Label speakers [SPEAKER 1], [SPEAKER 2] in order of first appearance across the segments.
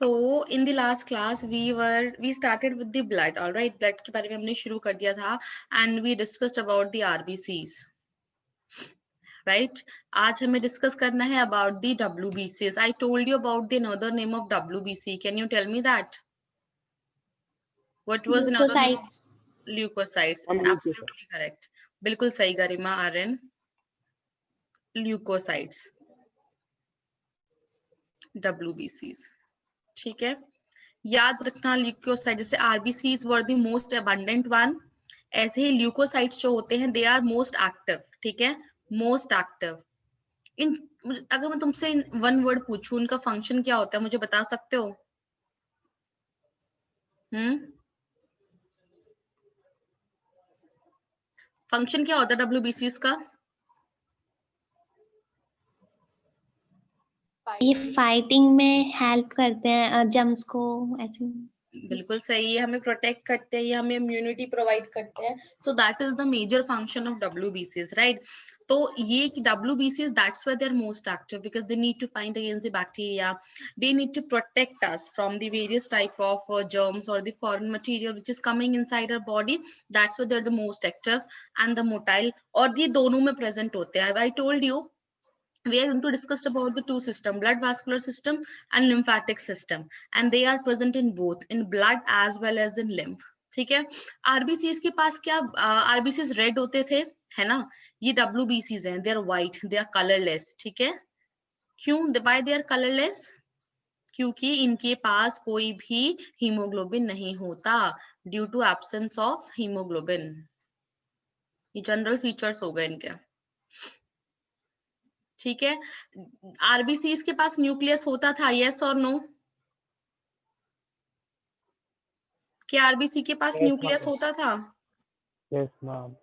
[SPEAKER 1] So in the last class we started with the blood, all right, blood के बारे में हमने शुरू कर दिया था and we discussed about the RBCs, right? आज हमें discuss करना है about the WBCs. I told you about the another name of WBC. Can you tell me that? What was another name?
[SPEAKER 2] Leukocytes.
[SPEAKER 1] Leukocytes.
[SPEAKER 3] Leukocytes.
[SPEAKER 1] Absolutely correct. बिल्कुल सही गरिमा Aryan. Leukocytes. WBCs. ठीक है. याद रखना ल्यूकोसाइट जैसे RBCs were the most abundant one, ऐसे ही leukocytes जो होते हैं दे आर मोस्ट एक्टिव. ठीक है, मोस्ट एक्टिव. इन अगर मैं तुमसे वन वर्ड पूछूं उनका फंक्शन क्या होता है, मुझे बता सकते हो? फंक्शन क्या होता है डब्ल्यूबीसीज का?
[SPEAKER 2] ये फाइटिंग में हेल्प करते हैं जम्स को, ऐसे.
[SPEAKER 1] बिल्कुल सही है, हमें प्रोटेक्ट करते हैं, हमें इम्यूनिटी प्रोवाइड करते हैं. So that is the major function of डब्ल्यूबीसीज, राइट? तो ये WBCs, that's why they're most active, because they need to fight against the bacteria. They need to protect us from the various type of germs or the foreign material which is coming inside our body. That's why they're the most active and the motile. और ये दोनों में present होते हैं. I told you we are going to discuss about the two system, blood vascular system and lymphatic system, and they are present in both, in blood as well as in lymph. ठीक है. RBCs के पास क्या, RBCs red होते थे, है ना? ये डब्ल्यूबीसीज हैं, they are white, they are colourless. ठीक है. क्यों? Why they are colourless? क्योंकि इनके पास कोई भी हीमोग्लोबिन नहीं होता, due to absence of haemoglobin. ये जनरल फीचर्स हो गए इनके. ठीक है. आरबीसीज के पास न्यूक्लियस होता था, यस और नो? क्या आरबीसी के पास न्यूक्लियस होता था?
[SPEAKER 3] Yes ma'am.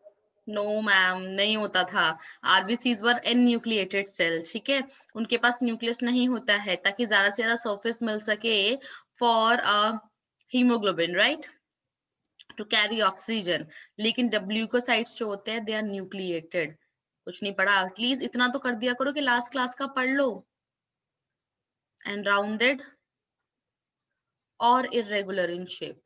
[SPEAKER 1] नो मैम, नहीं होता था. आरबीसीज वर एन्यूक्लिएटेड सेल. ठीक है, उनके पास न्यूक्लियस नहीं होता है ताकि ज्यादा से ज्यादा सरफेस मिल सके for haemoglobin, right, to carry oxygen. लेकिन ल्यूकोसाइट्स जो होते हैं दे आर न्यूक्लिएटेड. कुछ नहीं पढ़ा, एटलीस्ट इतना तो कर दिया करो कि लास्ट क्लास का पढ़ लो. एंड राउंडेड और irregular in shape.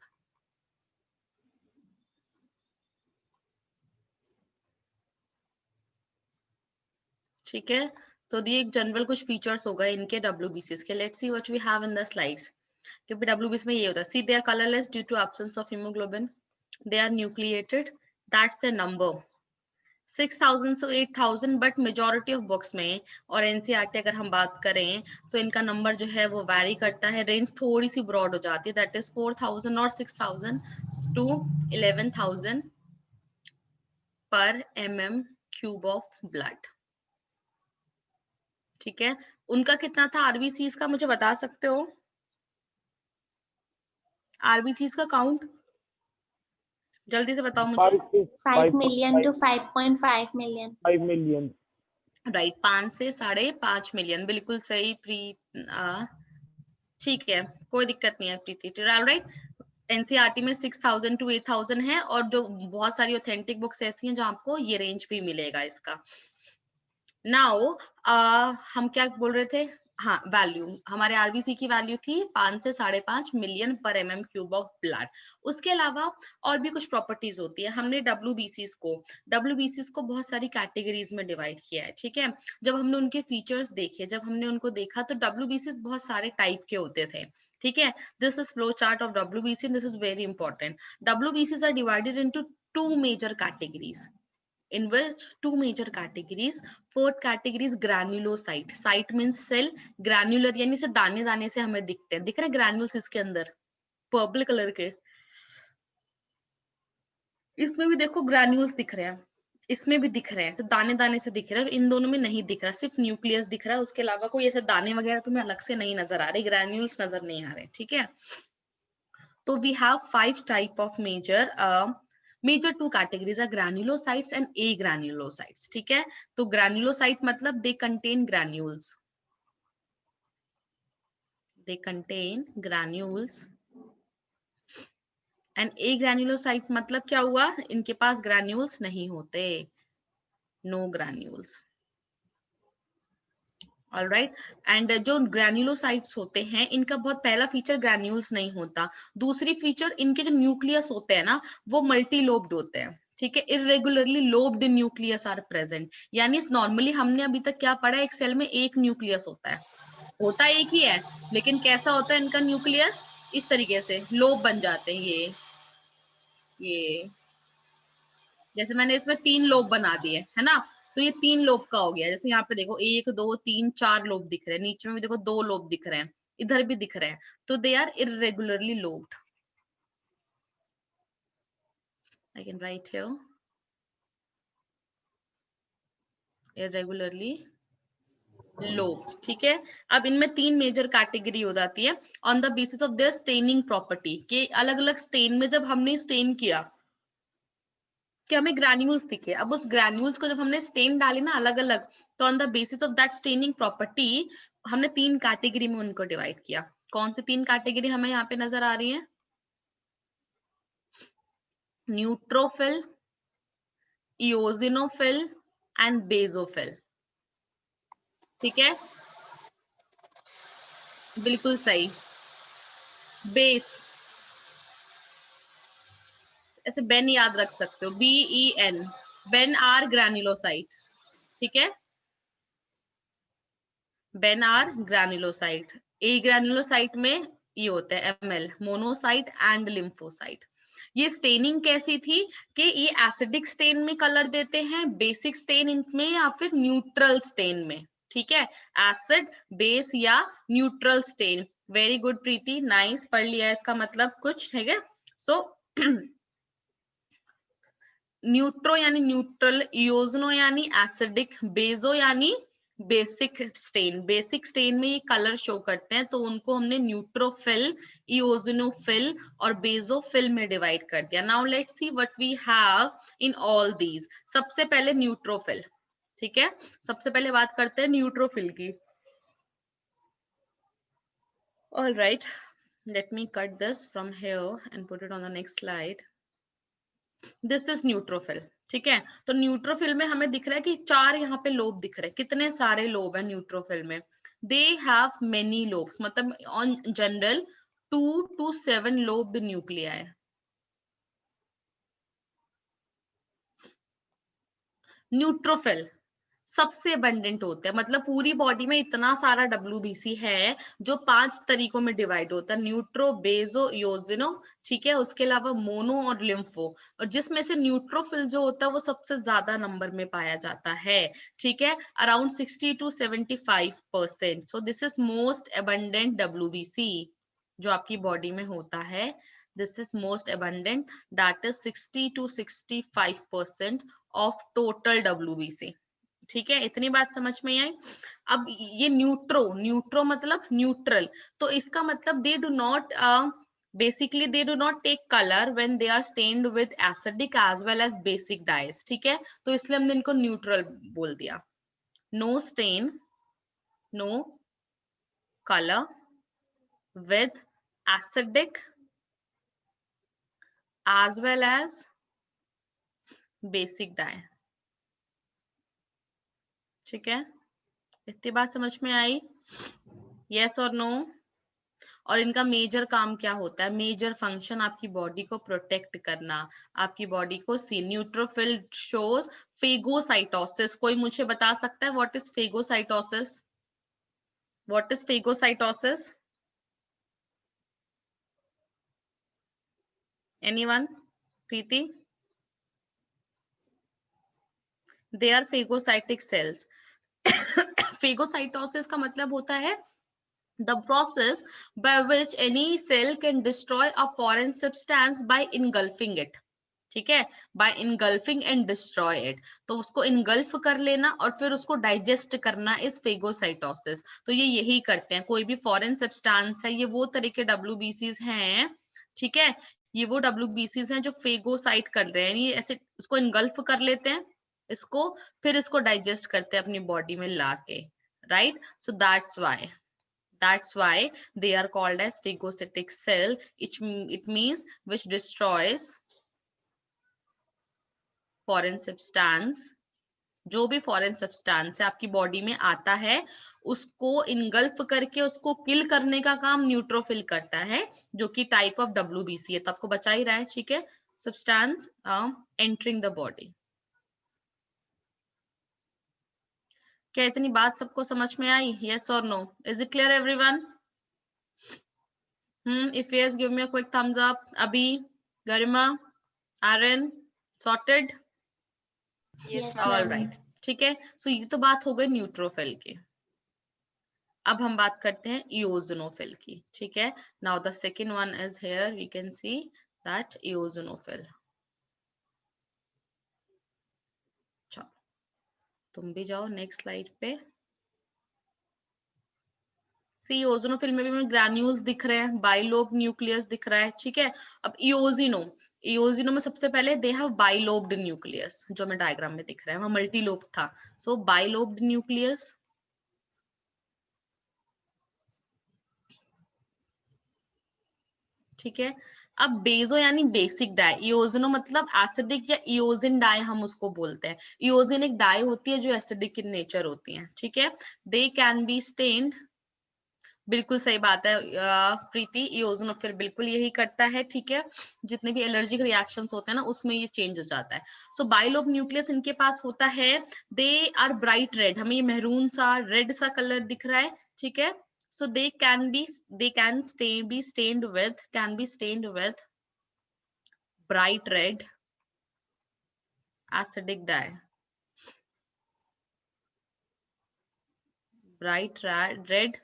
[SPEAKER 1] ठीक है, तो ये जनरल कुछ फीचर्स हो गए इनके WBCs के. Let's see what we have in the slides. क्योंकि WBC में ये होता है, see they are colourless due to absence of haemoglobin, they are nucleated, that's the number 6000 से 8000. बट मेजॉरिटी ऑफ बुक्स में और एनसीईआरटी अगर हम बात करें तो इनका नंबर जो है वो वैरी करता है, रेंज थोड़ी सी ब्रॉड हो जाती है, दैट इज 4000 और 6000 टू 11000 पर mm³ ऑफ ब्लड. ठीक है, उनका कितना था आरबीसीज का, मुझे बता सकते हो? आरबीसीज का काउंट जल्दी से बताओ मुझे.
[SPEAKER 2] 5 million to 5.5 million.
[SPEAKER 3] 5 million.
[SPEAKER 1] Right, 5 से 5.5 मिलियन. बिल्कुल सही ठीक है, कोई दिक्कत नहीं है प्रीति. राइट, एनसीईआरटी में 6000 to 8000 है, और जो बहुत सारी ऑथेंटिक बुक्स ऐसी हैं जहां आपको ये रेंज भी मिलेगा इसका. नाउ हम क्या बोल रहे थे? हाँ, वैल्यू हमारे आरबीसी की वैल्यू थी 5 से 5.5 मिलियन पर MM³ ऑफ ब्लड. उसके अलावा और भी कुछ प्रॉपर्टीज होती है. हमने WBCs को बहुत सारी कैटेगरीज में डिवाइड किया है. ठीक है, जब हमने उनके फीचर्स देखे, जब हमने उनको देखा तो WBCs बहुत सारे टाइप के होते थे. ठीक है, this is flow chart of WBC. This is very important. WBCs are divided into 2 major categories. In which 2 major categories. Fourth category is granulocyte. Cyte means cell, granular यानी से दाने दाने से हमें दिखते हैं. दिख रहे ग्रैन्यूल्स इसके अंदर पर्पल कलर के. इसमें भी देखो ग्रैन्यूल्स दिख रहे हैं, इसमें भी दिख रहे हैं, ऐसे दाने दाने से दिख रहे हैं. इन दोनों में नहीं दिख रहा, सिर्फ न्यूक्लियस दिख रहा है. उसके अलावा कोई ऐसे दाने वगैरह तुम्हें अलग से नहीं नजर आ रहे, ग्रैन्यूल्स नजर नहीं आ रहे. ठीक है, तो we have 5 type of major 2 categories are granulocytes and agranulocytes. ठीक है, तो granulocyte मतलब they contain granules. They contain granules. And agranulocyte मतलब क्या हुआ? इनके पास granules नहीं होते. No granules. ऑलराइट। एंड जो ग्रैन्युलोसाइट्स होते हैं इनका बहुत पहला फीचर ग्रैन्यूल्स नहीं होता, दूसरी फीचर इनके जो न्यूक्लियस होते हैं ना वो मल्टी लोब्ड होते हैं, ठीक है। Irregularly lobed nucleus are present, यानी नॉर्मली हमने अभी तक क्या पढ़ा है, एक सेल में एक न्यूक्लियस होता एक ही है, लेकिन कैसा होता है इनका न्यूक्लियस, इस तरीके से लोब बन जाते हैं ये जैसे मैंने इसमें 3 लोब बना दिए है ना, तो ये 3 लोब का हो गया। जैसे यहाँ पे देखो 1 2 3 4 लोब दिख रहे हैं, नीचे में भी देखो 2 लोब दिख रहे हैं, इधर भी दिख रहे हैं, तो they are irregularly lobed. I can write here irregularly lobed, ठीक है। अब इनमें 3 मेजर कैटेगरी हो जाती है on the basis of their staining property, के अलग अलग स्टेन में जब हमने स्टेन किया कि हमें ग्रैन्यूल्स दिखे, अब उस ग्रैन्यूल्स को जब हमने स्टेन डाले ना अलग अलग, तो on the basis of that staining property हमने 3 कैटेगरी में उनको डिवाइड किया। कौन सी 3 कैटेगरी हमें यहाँ पे नजर आ रही है? न्यूट्रोफिल, इओजिनोफिल एंड बेसोफिल, ठीक है, बिल्कुल सही। बेस ऐसे बेन याद रख सकते हो, BEN, बेन आर ग्रैन्युलोसाइट, ठीक है, बेन आर ग्रैन्युलोसाइट। ए ग्रैन्युलोसाइट में ये होता है ML, मोनोसाइट एंड लिम्फोसाइट। ये स्टेनिंग कैसी थी कि ये एसिडिक स्टेन में कलर देते हैं, बेसिक स्टेन इनमें, या फिर न्यूट्रल स्टेन में, ठीक है, एसिड बेस या न्यूट्रल स्टेन। वेरी गुड प्रीति, नाइस, पढ़ लिया इसका मतलब कुछ है क्या? सो न्यूट्रो यानी न्यूट्रल, इओजनो यानी एसिडिक, बेजो यानी बेसिक स्टेन। बेसिक स्टेन में ये कलर शो करते हैं, तो उनको हमने न्यूट्रोफिल, इओजिनोफिल और बेसोफिल में डिवाइड कर दिया। Now let's see what we have in all these. सबसे पहले न्यूट्रोफिल, ठीक है, सबसे पहले बात करते हैं न्यूट्रोफिल की। All right, let me cut this from here and put it on the next slide. This is neutrophil, ठीक है। तो न्यूट्रोफिल में हमें दिख रहा है कि 4 यहाँ पे लोब दिख रहे हैं। कितने सारे लोब है न्यूट्रोफिल में? दे हैव मेनी लोब्स, मतलब on general 2 to 7 lobed nuclei. Neutrophil सबसे अबंडेंट होते हैं, मतलब पूरी बॉडी में इतना सारा WBC है जो 5 तरीकों में डिवाइड होता है, न्यूट्रो, बेसो, इओजिनो, ठीक है, उसके अलावा मोनो और लिम्फो, और जिसमें से न्यूट्रोफिल जो होता है वो सबसे ज्यादा नंबर में पाया जाता है, ठीक है, around 60 to 75%। So this is most abundant WBC जो आपकी बॉडी में होता है। This is most abundant, that is 60 to 65% of total WBC, ठीक है, इतनी बात समझ में आई। अब ये न्यूट्रो मतलब न्यूट्रल, तो इसका मतलब they do not basically they do not take color when they are stained with acidic as well as basic dyes, ठीक है, तो इसलिए हमने इनको न्यूट्रल बोल दिया। No stain, no color with acidic as well as basic dye, ठीक है, इतनी बात समझ में आई? यस और नो? और इनका मेजर काम क्या होता है? मेजर फंक्शन आपकी बॉडी को प्रोटेक्ट करना, आपकी बॉडी को सी। Neutrophil shows phagocytosis. कोई मुझे बता सकता है what is phagocytosis? What is phagocytosis? Anyone? Preeti? They are phagocytic cells. Phagocytosis का मतलब होता है the process by which any cell can destroy a foreign substance by engulfing it, ठीक है, by engulfing and destroy it, तो उसको engulf कर लेना और फिर उसको डाइजेस्ट करना इज फेगोसाइटोसिस। तो ये यही करते हैं, कोई भी फॉरेन सब्सटेंस है, ये वो तरह के WBCs हैं, ठीक है, ये वो WBCs हैं जो फेगोसाइट कर रहे हैं, ये ऐसे उसको engulf कर लेते हैं इसको, फिर इसको डाइजेस्ट करते हैं अपनी बॉडी में लाके, right? So that's why they are called as phagocytic cell. It means which destroys foreign substance जो भी फॉरेन सब्सटेंस है आपकी बॉडी में आता है उसको इनगल्फ करके उसको किल करने का काम न्यूट्रोफिल करता है, जो कि टाइप ऑफ WBC है। तो आपको बचा ही रहा है, ठीक है, सब्सटेंस एंटरिंग द बॉडी। क्या इतनी बात सबको समझ में आई? यस और no? Is it clear everyone? If yes give me a quick thumbs up. अभी, Garima, Aryan, sorted?
[SPEAKER 2] Yes,
[SPEAKER 1] all
[SPEAKER 2] ma'am.
[SPEAKER 1] Right, ठीक है। सो ये तो बात हो गई न्यूट्रोफिल की। अब हम बात करते हैं इओजिनोफिल की, ठीक है। Now the second one is here, we can see that eosinophil. चलो तुम भी जाओ नेक्स्ट स्लाइड पे। सी ओजोनोफिल में भी ग्रैन्यूल्स दिख रहे हैं, बाइलोब न्यूक्लियस दिख रहा है, ठीक है। अब इओजिनो में सबसे पहले दे हैव बाइलोब्ड न्यूक्लियस, जो हमें डायग्राम में दिख रहा है, वहां मल्टीलोब था। सो बाइलोब्ड न्यूक्लियस, ठीक है। अब बेजो यानी बेसिक डाई, इओजिनो मतलब एसिडिक या इओजिन डाई हम उसको बोलते हैं। इओजिन एक डाई होती है जो एसिडिक इन नेचर होती है, ठीक है। दे कैन बी स्टेन्ड, बिल्कुल सही बात है प्रीति, इओजिनोफिल बिल्कुल यही करता है, ठीक है। जितने भी एलर्जिक रिएक्शंस होते हैं ना उसमें ये चेंज हो जाता है। सो बाइलोब न्यूक्लियस इनके पास होता है, दे आर ब्राइट रेड, हमें ये मेहरून सा रेड सा कलर दिख रहा है, ठीक है। So they can be stained with bright red acidic dye, red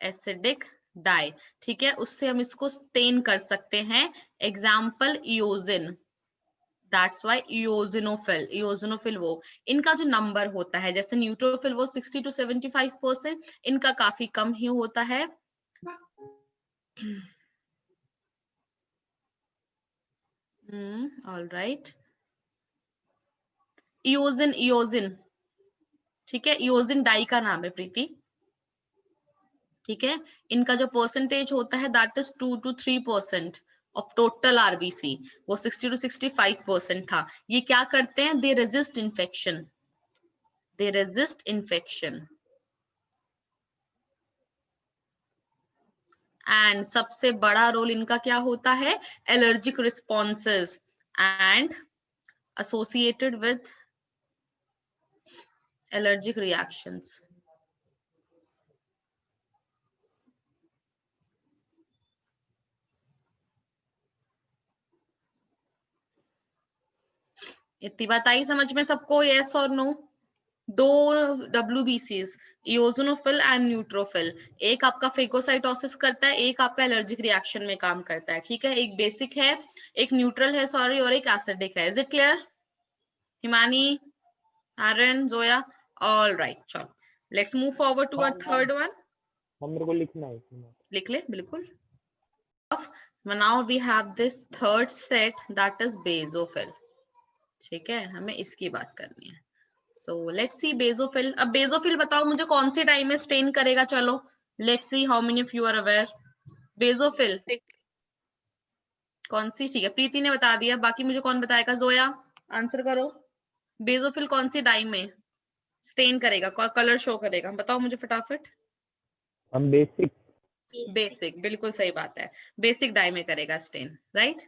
[SPEAKER 1] acidic dye, ठीक है। उससे हम इसको स्टेन कर सकते हैं, एग्जाम्पल इओजिन, दैट्स वाई इओजिनोफिल वो, इनका जो नंबर होता है, जैसे न्यूट्रोफिल वो 60 to 75%, इनका काफी कम ही होता है। ऑल राइट, इओजिन, ठीक है, इओजिन डाई का नाम है प्रीति, ठीक है। इनका जो परसेंटेज होता है that is 2 to 3% of total RBC, वो 60 to 65% था। ये क्या करते हैं? दे रेजिस्ट इन्फेक्शन, एंड सबसे बड़ा रोल इनका क्या होता है? Allergic responses and associated with allergic reactions. इतनी बात आई समझ में सबको? यस और नो? दो WBCs, इओजिनोफिल एंड न्यूट्रोफिल, एक आपका फेगोसाइटोसिस करता है, एक आपका एलर्जिक रिएक्शन में काम करता है, ठीक है। एक बेसिक है, एक न्यूट्रल है, सॉरी, और एक एसिडिक है। Is it clear? Himani, Aryan, Zoya, all right, चलो let's move forward to our third one.
[SPEAKER 3] मेरे को लिखना है इसमें।
[SPEAKER 1] लिख ले, बिल्कुल। Now we have this third set, that is basophil, ठीक है, हमें इसकी बात करनी है। So let's see basophil। अब basophil बताओ मुझे कौन सी टाइम में स्टेन करेगा? चलो let's see how many of you are aware। basophil कौन सी? ठीक है, प्रीति ने बता दिया, बाकी मुझे कौन बताएगा? जोया, आंसर करो। basophil कौन सी टाइम में स्टेन करेगा, कलर शो करेगा? बताओ मुझे फटाफट।
[SPEAKER 3] हम
[SPEAKER 1] बेसिक, बिल्कुल सही बात है, बेसिक डाई में करेगा स्टेन, राइट।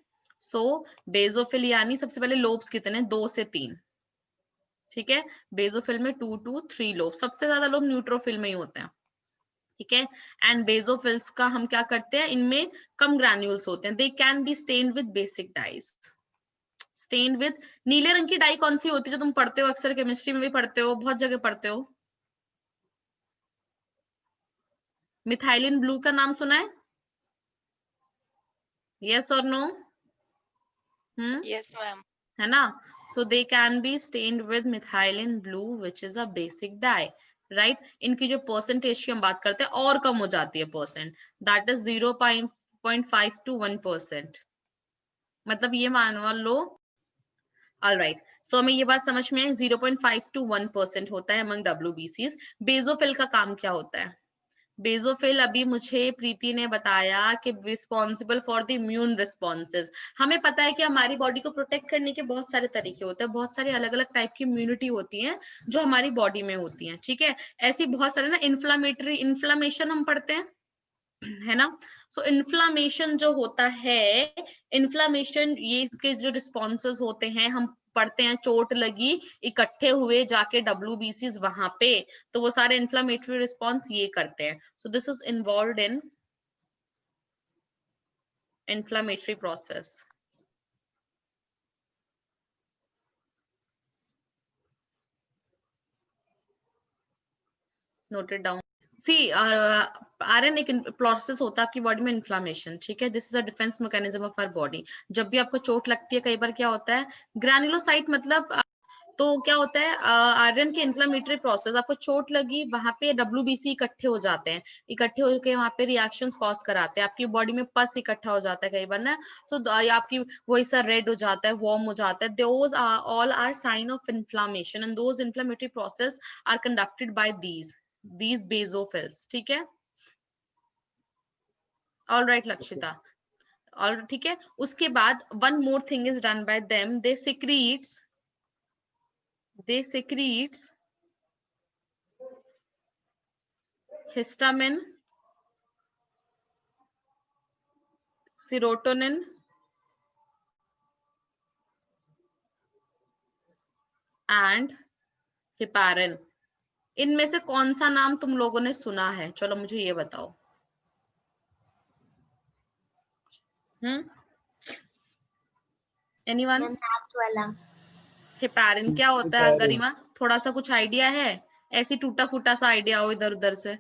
[SPEAKER 1] सो बेसोफिल यानी सबसे पहले लोब्स कितने? 2 से 3, ठीक है। बेसोफिल में 2 to 3 लोब, सबसे ज्यादा लोब न्यूट्रोफिल में ही होते हैं, ठीक है। एंड बेसोफिल्स का हम क्या करते हैं, इनमें कम ग्रैन्यूल्स होते हैं, they can be stained with basic dyes. Stained with, नीले रंग की डाई कौन सी होती है जो तुम पढ़ते हो अक्सर, केमिस्ट्री में भी पढ़ते हो, बहुत जगह पढ़ते हो? मिथाइलिन ब्लू का नाम सुना है? यस और नो?
[SPEAKER 4] Yes, ma'am.
[SPEAKER 1] है ना। So they can be stained with methylene blue which is a basic dye, right. इनकी जो परसेंटेज की हम बात करते हैं और कम हो जाती है परसेंट, दैट इज 0.5 to 1%, मतलब ये मान लो। ऑलराइट, सो हमें ये बात समझ में आई, 0.5 to 1% होता है अमंग WBCs। बेसोफिल का काम क्या होता है? बेसोफिल अभी मुझे प्रीति ने बताया कि responsible for the immune responses. हमें पता है कि हमारी बॉडी को प्रोटेक्ट करने के बहुत सारे तरीके होते हैं, बहुत सारे अलग अलग टाइप की इम्यूनिटी होती है जो हमारी बॉडी में होती है, ठीक है। ऐसी बहुत सारे ना इन्फ्लामेशन हम पढ़ते हैं, है ना। सो इन्फ्लामेशन जो होता है, इन्फ्लामेशन ये के जो रिस्पॉन्सेज होते हैं, हम पढ़ते हैं चोट लगी, इकट्ठे हुए जाके WBCs वहां पे, तो वो सारे इन्फ्लामेटरी रिस्पॉन्स ये करते हैं। So this is involved in inflammatory process. Noted down. सी आरएन एक प्रोसेस होता है आपकी बॉडी में, इन्फ्लामेशन, ठीक है। This is a defence mechanism of our body. जब भी आपको चोट लगती है, कई बार क्या होता है, ग्रैन्युलोसाइट मतलब तो क्या होता है, आयरन के इन्फ्लामेटरी प्रोसेस, आपको चोट लगी वहां पे WBC इकट्ठे हो जाते हैं, इकट्ठे होकर वहां पे रिएक्शंस कॉज कराते हैं, आपकी बॉडी में पस इकट्ठा हो जाता है कई बार ना, सो आपकी वही सा रेड हो जाता है, वार्म हो जाता है, those all are sign of inflammation and those inflammatory process are conducted by these basophils, ठीक है। ऑल राइट लक्षिता, ऑल ठीक है। उसके बाद one more thing is done by them, they secretes histamine, serotonin and heparin। इनमें से कौन सा नाम तुम लोगों ने सुना है, चलो मुझे ये बताओ। एनीवन?
[SPEAKER 2] वाला
[SPEAKER 1] हेपारिन क्या होता है गरिमा, थोड़ा सा कुछ आइडिया है? ऐसी टूटा फूटा सा आइडिया हो इधर उधर से।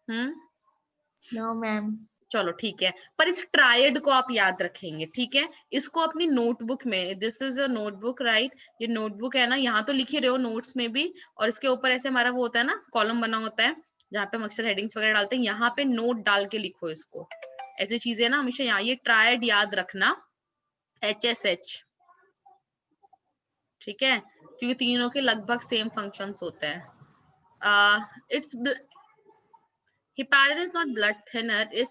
[SPEAKER 2] No ma'am.
[SPEAKER 1] चलो ठीक है, पर इस ट्रायड को आप याद रखेंगे, ठीक है। इसको अपनी नोटबुक में, this is a notebook right, ये नोटबुक है ना, यहाँ तो लिख ही रहे हो नोट्स में भी, और इसके ऊपर ऐसे हमारा वो होता है ना, कॉलम बना होता है जहाँ पे हम अक्सर हेडिंग्स वगैरह डालते हैं, यहाँ पे नोट डाल के लिखो इसको, ऐसी चीजें ना हमेशा यहाँ, ये ट्रायड याद रखना, HSH, ठीक है, क्योंकि तीनों के लगभग सेम फंक्शंस होते हैं। It's heparin is not blood thinner, is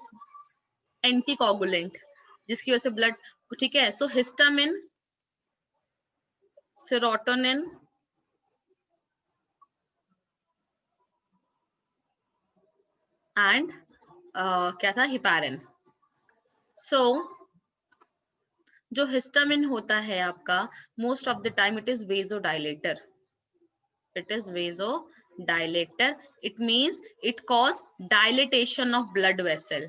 [SPEAKER 1] anticoagulant, जिसकी वजह से ब्लड, ठीक है। सो हिस्टामिन, सेरोटोनिन एंड क्या था, हिपारिन। सो जो हिस्टामिन होता है आपका, most of the time it is vasodilator, it is vasodilator, it means it cause dilatation of blood vessel,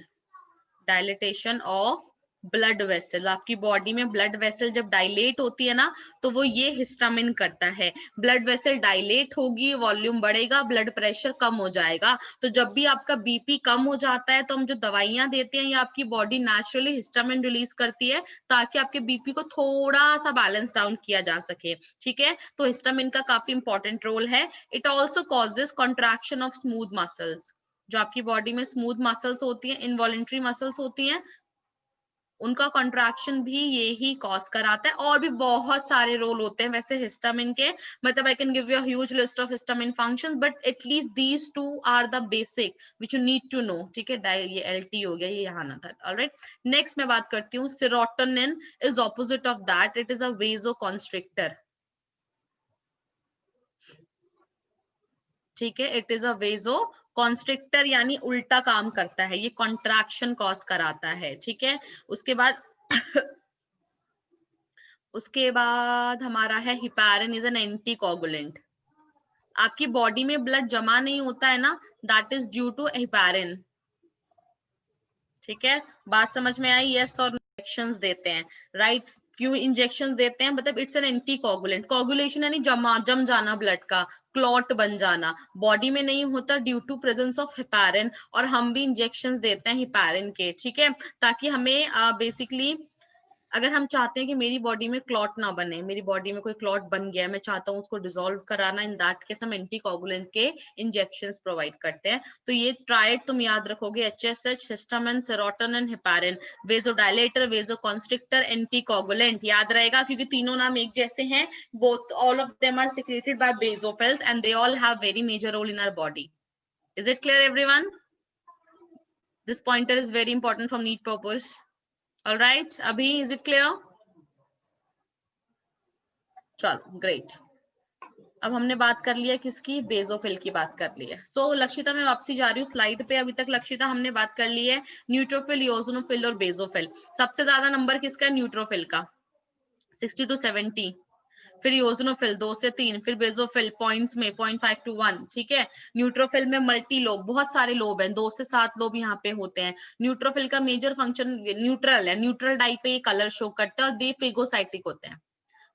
[SPEAKER 1] dilatation of blood vessel. आपकी बॉडी में ब्लड वेसल जब डायलेट होती है ना, तो वो ये हिस्टामिन करता है, ब्लड वेसल डायलेट होगी, वॉल्यूम बढ़ेगा, ब्लड प्रेशर कम हो जाएगा। तो जब भी आपका BP कम हो जाता है, तो हम जो दवाइयां देते हैं, या आपकी बॉडी नेचुरली हिस्टामिन रिलीज करती है ताकि आपके BP को थोड़ा सा बैलेंस डाउन किया जा सके, ठीक है। तो हिस्टामिन का काफी इंपॉर्टेंट रोल है। It also causes contraction of smooth muscles, जो आपकी बॉडी में स्मूथ मसल्स होती हैं, इनवॉलेंट्री मसल्स होती हैं, उनका कॉन्ट्रैक्शन भी यही कॉज कराता है। और भी बहुत सारे रोल होते हैं वैसे हिस्टामिन के, मतलब I can give you a huge list of histamine functions, but at least these two are the basic which you need to know, ठीक है। ये LT हो गया, ये यहाँ ना था, ऑलराइट। नेक्स्ट मैं बात करती हूँ, serotonin is opposite of that, it is a vasoconstrictor, ठीक है। It is a vasoconstrictor, यानी उल्टा काम करता है, ये कॉन्ट्रैक्शन कॉज कराता है, ठीक है। उसके बाद उसके बाद हमारा है हिपारिन इज एन एंटीकोगुलेंट। आपकी बॉडी में ब्लड जमा नहीं होता है ना, दैट इज ड्यू टू हिपारिन, ठीक है। बात समझ में आई? यस। और इंजेक्शंस देते हैं, राइट। क्यों इंजेक्शन देते हैं? मतलब इट्स एन एंटीकोगुलेंट, कोगुलेशन यानी जम जाना ब्लड का, क्लॉट बन जाना, बॉडी में नहीं होता ड्यू टू प्रेजेंस ऑफ हिपारिन, और हम भी इंजेक्शंस देते हैं हिपारिन के, ठीक है, ताकि हमें बेसिकली अगर हम चाहते हैं कि मेरी बॉडी में क्लॉट ना बने, मेरी बॉडी में कोई क्लॉट बन गया, मैं चाहता हूँ उसको डिसॉल्व कराना, इन दैट केस हम एंटीकोगुलेंट के इंजेक्शंस प्रोवाइड करते हैं। तो ये ट्रायड तुम याद रखोगे, HSH, histamine, serotonin, heparin, vasodilator, vasoconstrictor, anticoagulant, याद रहेगा क्योंकि तीनों नाम एक जैसे हैं। Both all of them are secreted by basophils and they all have very major role in our body. Is it clear, everyone? This pointer is very important from NEET purpose. All right, Abhi, is it clear? चलो, great. अब हमने बात कर लिया किसकी, basophil की बात कर ली है. सो लक्षिता मैं वापसी जा रही हूँ स्लाइड पे. अभी तक लक्षिता हमने बात कर ली है न्यूट्रोफिल, इओसिनोफिल और बेसोफिल. सबसे ज्यादा नंबर किसका है, न्यूट्रोफिल का 60 to 70, फिर इओसिनोफिल 2 से 3, फिर बेसोफिल पॉइंट्स में 0.5 to 1. ठीक है. न्यूट्रोफिल में मल्टी लोब, बहुत सारे लोब हैं, 2 से 7 लोब यहाँ पे होते हैं. न्यूट्रोफिल का मेजर फंक्शन न्यूट्रल है, न्यूट्रल डाई पे ये कलर शो करते हैं और दे फेगोसाइटिक होते हैं,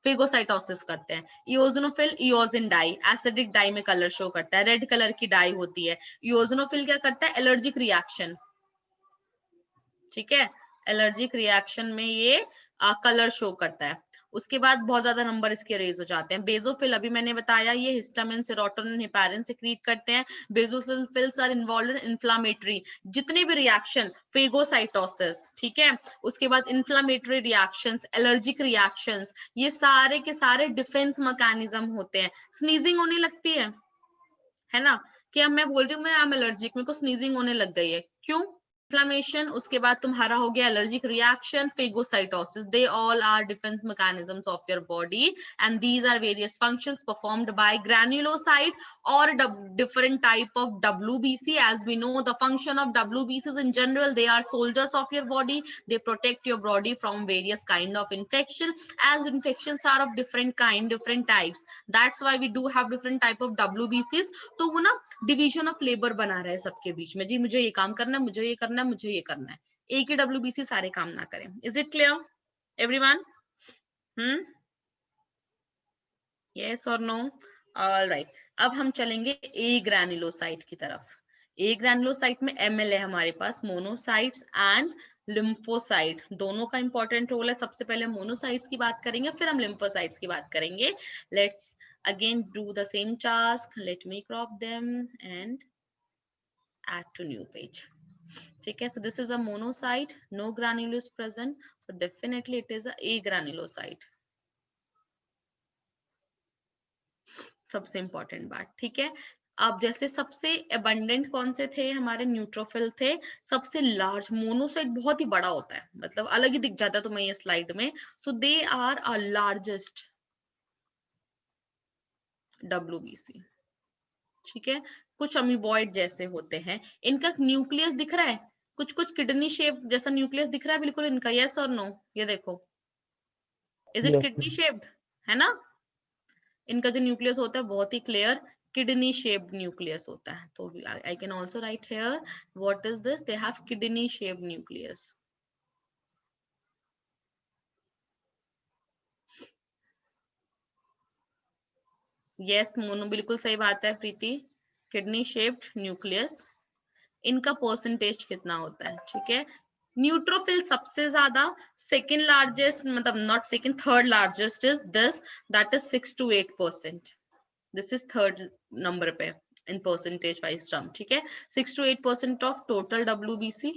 [SPEAKER 1] फेगोसाइटोसिस करते हैं. Eosinophil eosin dye, acidic dye में कलर शो करता है, रेड कलर की डाई होती है. इओसिनोफिल क्या करता है, एलर्जिक रिएक्शन. ठीक है, एलर्जिक रिएक्शन में ये कलर शो करता है. उसके बाद बहुत ज्यादा नंबर इसके रेज हो जाते हैं. बेसोफिल अभी मैंने बताया ये हिस्टामिन, सेरोटोनिन, हेपारिन सेक्रीट करते हैं. Basophils are involved in inflammatory, जितने भी रिएक्शन, फेगोसाइटोसिस, ठीक है. उसके बाद इन्फ्लामेटरी रिएक्शंस, एलर्जिक रिएक्शंस, ये सारे के सारे डिफेंस मैकेनिज्म होते हैं. स्नीजिंग होने लगती है ना, कि अब मैं बोल रही हूँ मैं am एलर्जिक, मेरे को स्नीजिंग होने लग गई है, क्यों, इन्फ्लेमेशन. उसके बाद तुम्हारा हो गया allergic reaction, phagocytosis. They all are defence mechanisms of your body and these are various functions performed by granulocyte और different type of WBC. As we know, the function of WBCs in general, they are soldiers of your body. They protect your body from various kind of infection. As infections are of different kind, different types, that's why we do have different type of WBCs. तो वो ना division of labour बना रहे हैं सबके बीच में, जी मुझे ये काम करना है, मुझे ये करना है, मुझे ये करना है. एक ही WBC सारे काम ना करें. Is it clear everyone? Yes और नो? ऑलराइट. अब हम चलेंगे ए ग्रैन्युलोसाइट की तरफ. ए ग्रैन्युलोसाइट में ML है हमारे पास, मोनोसाइट्स एंड लिम्फोसाइट, दोनों का इंपॉर्टेंट रोल है. सबसे पहले मोनोसाइट्स की बात करेंगे, फिर हम लिम्फोसाइट्स की बात करेंगे. Let's again do the same task. Let me crop them and add to new page. ठीक है. So this is a monocyte, no granule is present, so definitely it is a agranulocyte. सबसे important बात. ठीक है. अब जैसे सबसे abundant कौन से थे, हमारे न्यूट्रोफिल थे. सबसे लार्ज मोनोसाइट बहुत ही बड़ा होता है, मतलब अलग ही दिख जाता है तुम्हें ये स्लाइड में. So they are a largest WBC. ठीक है. कुछ अमीबॉइड जैसे होते हैं, इनका न्यूक्लियस दिख रहा है, कुछ कुछ किडनी शेप जैसा न्यूक्लियस दिख रहा है बिल्कुल इनका. यस और नो? ये देखो, is it
[SPEAKER 3] Yes,
[SPEAKER 1] kidney shaped, है ना. इनका जो न्यूक्लियस होता है बहुत ही क्लियर किडनी शेप्ड न्यूक्लियस होता है. तो I can also right here what is this, they have kidney shaped nucleus. Yes Monu, बिल्कुल सही बात है प्रीति, किडनी शेप्ड न्यूक्लियस. इनका परसेंटेज कितना होता है? ठीक है. न्यूट्रोफिल सबसे ज्यादा, सेकंड लार्जेस्ट, मतलब not second, third largest is this, that is 6 to 8%. This is third number पे इन परसेंटेज वाइज टर्म. ठीक है. 6 to 8% of total WBC.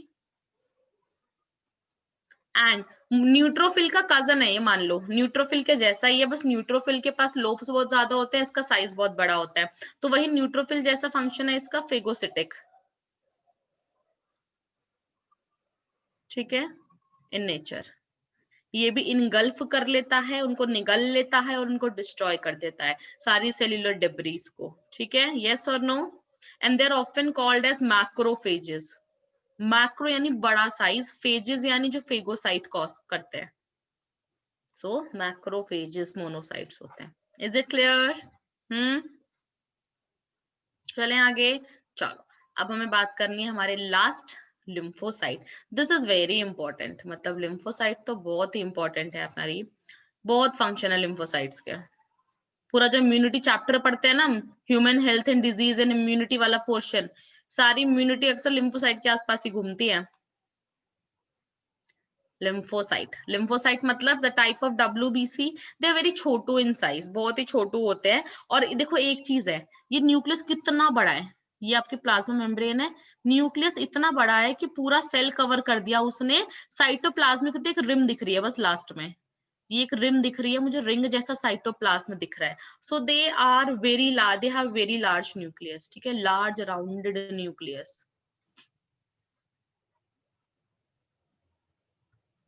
[SPEAKER 1] And neutrophil का कजन है ये, मान लो न्यूट्रोफिल के जैसा ही है, बस न्यूट्रोफिल के पास लोब्स बहुत ज्यादा होते हैं, इसका साइज बहुत बड़ा होता है. तो वही न्यूट्रोफिल जैसा फंक्शन है इसका, फेगोसिटिक. ठीक है. इन नेचर ये भी इनगल्फ कर लेता है, उनको निगल लेता है और उनको डिस्ट्रॉय कर देता है, सारी सेल्यूलर डेब्रीज को. ठीक है. यस और no? And they are often called as macrophages. Macro यानी बड़ा साइज, फेजेस यानी जो फेगोसाइट कॉज करते हैं. सो मैक्रोफेजेस मोनोसाइट्स होते हैं. Is it clear? चलें आगे. चलो अब हमें बात करनी है हमारे last, lymphocyte. This is very important, मतलब लिम्फोसाइट तो बहुत ही इंपॉर्टेंट है हमारी, बहुत फंक्शन है लिम्फोसाइट्स के. पूरा जो इम्यूनिटी चैप्टर पढ़ते हैं ना, human health and disease and immunity वाला पोर्शन, सारी इम्यूनिटी अक्सर लिम्फोसाइट के आसपास ही घूमती है. लिम्फोसाइट, लिम्फोसाइट मतलब the type of WBC, they are very छोटू इन साइज, बहुत ही छोटू होते हैं. और देखो एक चीज है, ये न्यूक्लियस कितना बड़ा है, ये आपकी प्लाज्मा मेम्ब्रेन है, न्यूक्लियस इतना बड़ा है कि पूरा सेल कवर कर दिया उसने. साइटोप्लाज्मिक एक रिम दिख रही है बस लास्ट में, ये एक रिम दिख रही है मुझे, रिंग जैसा साइटोप्लाज्म दिख रहा है. So they are very large, they have very large nucleus. ठीक है, large rounded nucleus,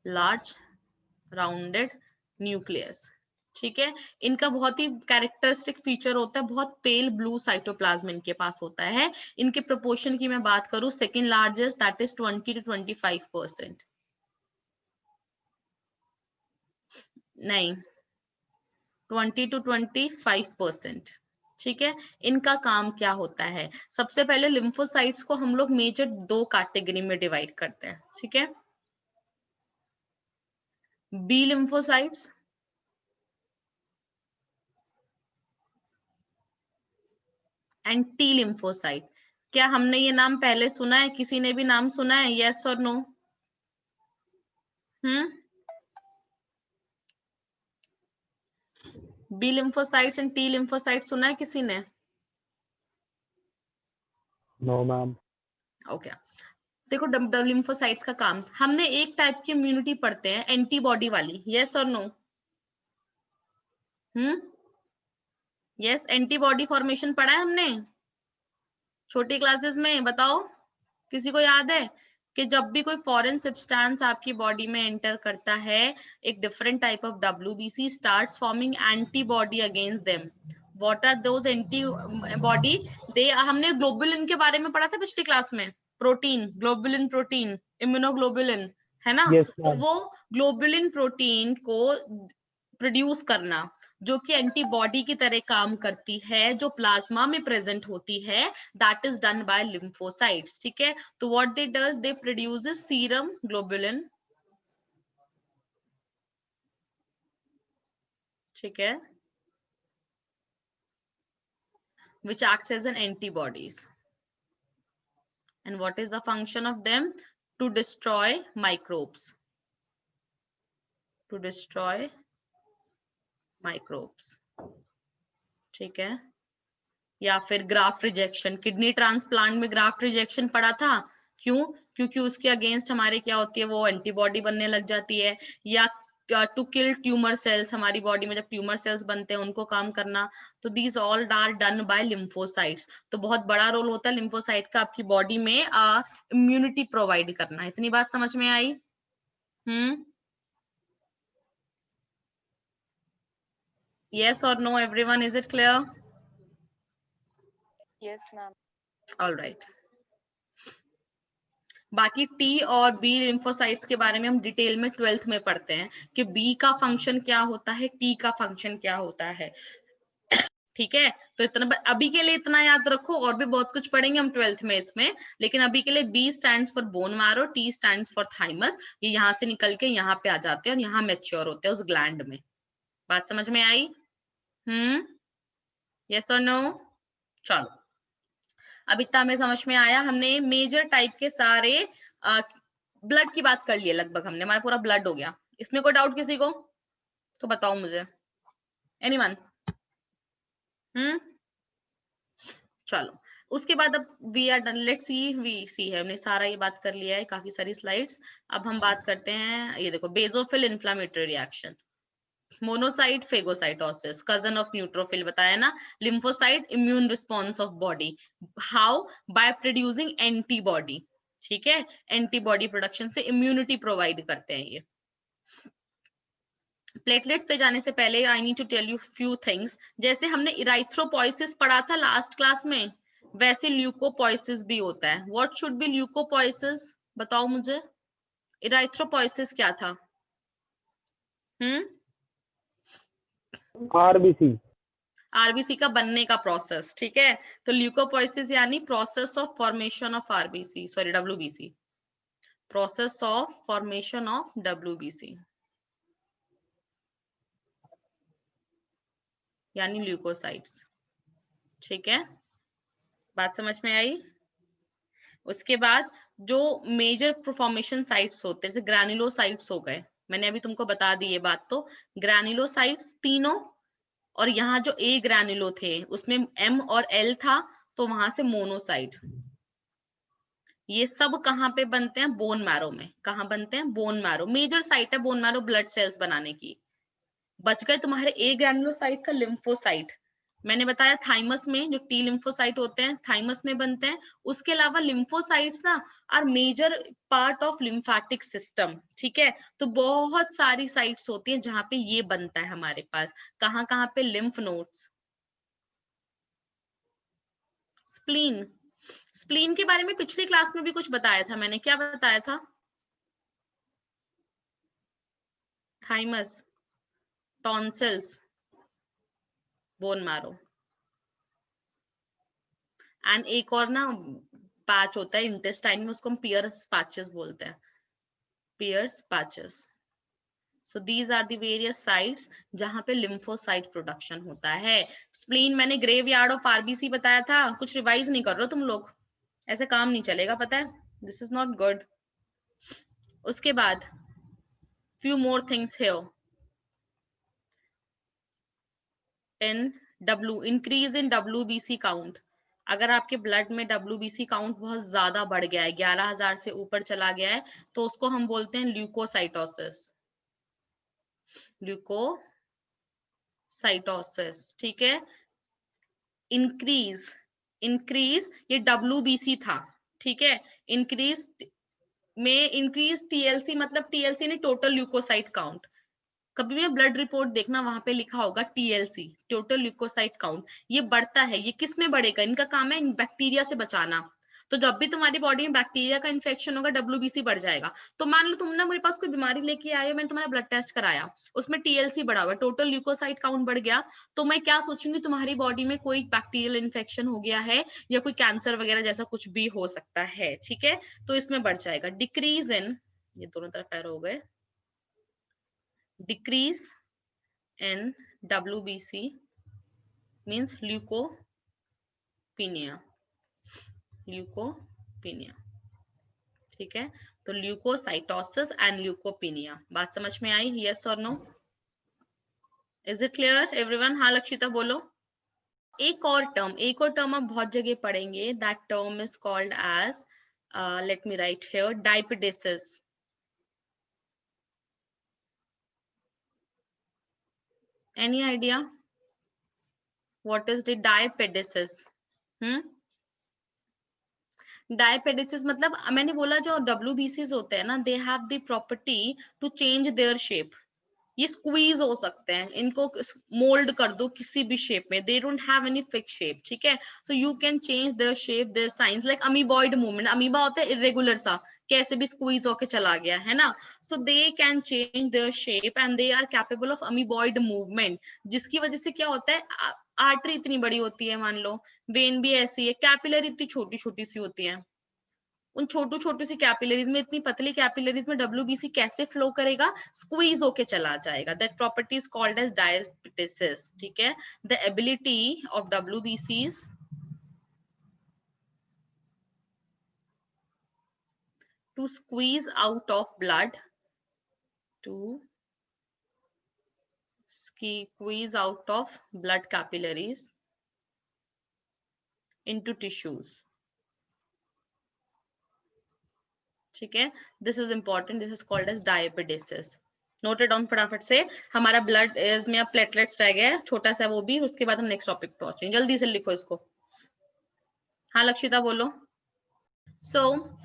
[SPEAKER 1] large rounded nucleus. ठीक है, इनका बहुत ही कैरेक्टरिस्टिक फीचर होता है, बहुत पेल ब्लू साइटोप्लाज्म इनके पास होता है. इनके प्रोपोर्शन की मैं बात करूं, second largest that is 20 to 25%. नहीं, 20 to 25%. ठीक है, इनका काम क्या होता है? सबसे पहले लिम्फोसाइट्स को हम लोग मेजर 2 कैटेगरी में डिवाइड करते हैं. ठीक है, B lymphocytes and T lymphocyte. क्या हमने ये नाम पहले सुना है? किसी ने भी नाम सुना है? यस और no? B lymphocytes and T lymphocyte सुना है किसी ने?
[SPEAKER 3] No ma'am.
[SPEAKER 1] ओके, देखो लिम्फोसाइट्स का काम, हमने एक टाइप की इम्यूनिटी पढ़ते हैं एंटीबॉडी वाली. यस और नो? यस, एंटीबॉडी फॉर्मेशन पढ़ा है हमने छोटी क्लासेस में. बताओ, किसी को याद है कि जब भी कोई फॉरेन सब्सटेंस आपकी बॉडी में एंटर करता है, एक different type of WBC starts forming antibody against them. What are those antibody? They, हमने ग्लोबुलिन के बारे में पढ़ा था पिछली क्लास में, प्रोटीन, ग्लोबुलिन प्रोटीन, इम्यूनोग्लोबुलिन, है ना?
[SPEAKER 3] Yes,
[SPEAKER 1] तो
[SPEAKER 3] ma'am.
[SPEAKER 1] वो ग्लोबुलिन प्रोटीन को प्रोड्यूस करना, जो कि एंटीबॉडी की तरह काम करती है, जो प्लाज्मा में प्रेजेंट होती है, that is done by lymphocytes. ठीक है, तो what they does, they produces serum globulin. ठीक है, which acts as an antibodies. And what is the function of them? To destroy microbes. To destroy microbes. ठीक है, या फिर ग्राफ्ट रिजेक्शन, किडनी ट्रांसप्लांट में ग्राफ्ट रिजेक्शन पड़ा था. क्यों? क्योंकि उसके अगेंस्ट हमारे क्या होती है, वो एंटीबॉडी बनने लग जाती है. या टू किल ट्यूमर सेल्स, हमारी बॉडी में जब ट्यूमर सेल्स बनते हैं उनको काम करना. तो these all are done by lymphocytes. तो बहुत बड़ा रोल होता है लिम्फोसाइट का आपकी बॉडी में इम्यूनिटी प्रोवाइड करना. इतनी बात समझ में आई? Yes or no, everyone? Is it clear?
[SPEAKER 4] Yes, ma'am.
[SPEAKER 1] All right. बाकी टी और बी लिम्फोसाइट्स के बारे में हम डिटेल में 12th में पढ़ते हैं कि बी का फंक्शन क्या होता है, टी का फंक्शन क्या होता है. ठीक है, तो इतना अभी के लिए इतना याद रखो, और भी बहुत कुछ पढ़ेंगे हम 12th में इसमें, लेकिन अभी के लिए B stands for bone marrow, T stands for thymus. ये यहाँ से निकल के यहाँ पे आ जाते हैं और यहाँ मैच्योर होते हैं उस ग्लैंड में. बात समझ में आई? यस और नो? चलो, अब इतना हमें समझ में आया. हमने मेजर टाइप के सारे ब्लड की बात कर ली है लगभग, हमने, हमारा पूरा ब्लड हो गया. इसमें कोई डाउट किसी को तो बताओ मुझे. एनीवन? चलो, उसके बाद अब we are done. Let's see, we see है, हमने सारा ये बात कर लिया है, काफी सारी स्लाइड्स. अब हम बात करते हैं, ये देखो, basophil inflammatory reaction, monocyte phagocytosis, cousin of neutrophil बताया ना. Lymphocyte, immune response of body. How? By producing antibody. ठीक है, एंटीबॉडी प्रोडक्शन से इम्यूनिटी प्रोवाइड करते हैं ये. प्लेटलेट्स पे जाने से पहले I need to tell you few things. जैसे हमने इराइथ्रोपोइसिस पढ़ा था लास्ट क्लास में, वैसे ल्यूकोपोइसिस भी होता है. What should be leucopoiesis? बताओ मुझे. इराइथ्रोपोइसिस क्या था?
[SPEAKER 3] RBC.
[SPEAKER 1] आरबीसी का बनने का प्रोसेस. ठीक है, तो ल्यूकोपोइसिस यानी process of formation of RBC, sorry WBC, process of formation of WBC यानी ल्यूकोसाइट्स. ठीक है, बात समझ में आई? उसके बाद जो मेजर फॉर्मेशन साइट्स होते हैं, जैसे ग्रैन्युलोसाइट्स हो गए, मैंने अभी तुमको बता दी ये बात. तो ग्रैन्युलोसाइट्स तीनों, और यहाँ जो ए ग्रैन्युलो थे उसमें M और L था, तो वहां से मोनोसाइट. ये सब कहाँ पे बनते हैं? बोन मैरो में. कहाँ बनते हैं? Bone marrow. मेजर साइट है बोन मैरो ब्लड सेल्स बनाने की. बच गए तुम्हारे ए ग्रैन्युलोसाइट का लिम्फोसाइट। मैंने बताया थाइमस में जो टी लिम्फोसाइट होते हैं थाइमस में बनते हैं। उसके अलावा लिम्फोसाइट्स ना are major part of lymphatic system, ठीक है। तो बहुत सारी साइट्स होती हैं जहां पे ये बनता है हमारे पास। कहाँ कहाँ पे? Lymph nodes, spleen. स्प्लीन के बारे में पिछली क्लास में भी कुछ बताया था मैंने, क्या बताया था? Thymus, tonsils, bone marrow, and एक और ना पैच होता है इंटेस्टाइन में, उसको हम पियर्स पैचेस बोलते हैं, Peyer's patches. So these are the various sites जहां पे लिम्फोसाइट प्रोडक्शन होता है। स्प्लीन मैंने ग्रेवयार्ड ऑफ आरबीसी बताया था। कुछ रिवाइज नहीं कर रहे हो तुम लोग, ऐसे काम नहीं चलेगा, पता है, दिस इज नॉट गुड। उसके बाद few more things here in W, increase in WBC count। अगर आपके ब्लड में WBC काउंट बहुत ज्यादा बढ़ गया है, 11,000 से ऊपर चला गया है, तो उसको हम बोलते हैं ल्यूकोसाइटोसिस, ल्यूकोसाइटोसिस, ठीक है। इंक्रीज, इंक्रीज ये WBC था, ठीक है। इंक्रीज में इंक्रीज TLC, मतलब TLC ने टोटल ल्यूकोसाइट काउंट। कभी भी ब्लड रिपोर्ट देखना, वहां पे लिखा होगा TLC, टोटल ल्यूकोसाइट काउंट। ये बढ़ता है, ये किस में बढ़ेगा? इनका काम है बैक्टीरिया से बचाना। तो जब भी तुम्हारी बॉडी में बैक्टीरिया का इन्फेक्शन होगा WBC बढ़ जाएगा। तो मान लो तुम ना मेरे पास कोई बीमारी लेके आए हो, मैंने तुम्हारा ब्लड टेस्ट कराया, उसमें TLC बढ़ा हुआ, टोटल ल्यूकोसाइट काउंट बढ़ गया, तो मैं क्या सोचूंगी, तुम्हारी बॉडी में कोई बैक्टीरियल इन्फेक्शन हो गया है या कोई कैंसर वगैरह जैसा कुछ भी हो सकता है, ठीक है। तो इसमें बढ़ जाएगा। डिक्रीज इन, ये दोनों तरफ एरो हो गए, decrease in WBC means leukopenia, leukopenia, ठीक है। तो ल्यूकोसाइटोसिस एंड ल्यूकोपिनिया, बात समझ में आई? यस और no? Is it clear everyone? हाँ लक्षिता बोलो। एक और टर्म आप बहुत जगह पढ़ेंगे, that term is called as, let me write here, diapedesis. Any idea what is the diapedesis? Diapedesis मतलब मैंने बोला जो WBCs होते हैं ना, they have the property to change their shape. ये स्क्वीज हो सकते हैं, इनको मोल्ड कर दो किसी भी शेप में, they don't have any fix shape, ठीक है। So you can change their shape, their साइंस, लाइक अमीबॉइड मूवमेंट। अमीबा होता है इरेगुलर सा, कैसे भी स्क्वीज होके चला गया है ना। So they can change their shape and they are capable of amoeboid movement, जिसकी वजह से क्या होता है, आर्टरी इतनी बड़ी होती है, मान लो वेन भी ऐसी है, कैपिलरी इतनी छोटी छोटी सी होती है, उन छोटू छोटू सी कैपिलरीज में, इतनी पतली कैपिलरीज में WBC कैसे फ्लो करेगा? स्क्वीज होके चला जाएगा। That property is called as diapedesis, ठीक है। The ability of WBCs to squeeze out of blood, to squeeze out of blood capillaries into tissues, ठीक है। This is important, this is called as diapedesis. Noted down फटाफट से। हमारा blood में अब platelets रह गया है, छोटा सा वो भी, उसके बाद हम नेक्स्ट टॉपिक पे पहुंचेंगे। जल्दी से लिखो इसको। हाँ लक्षिता बोलो। सो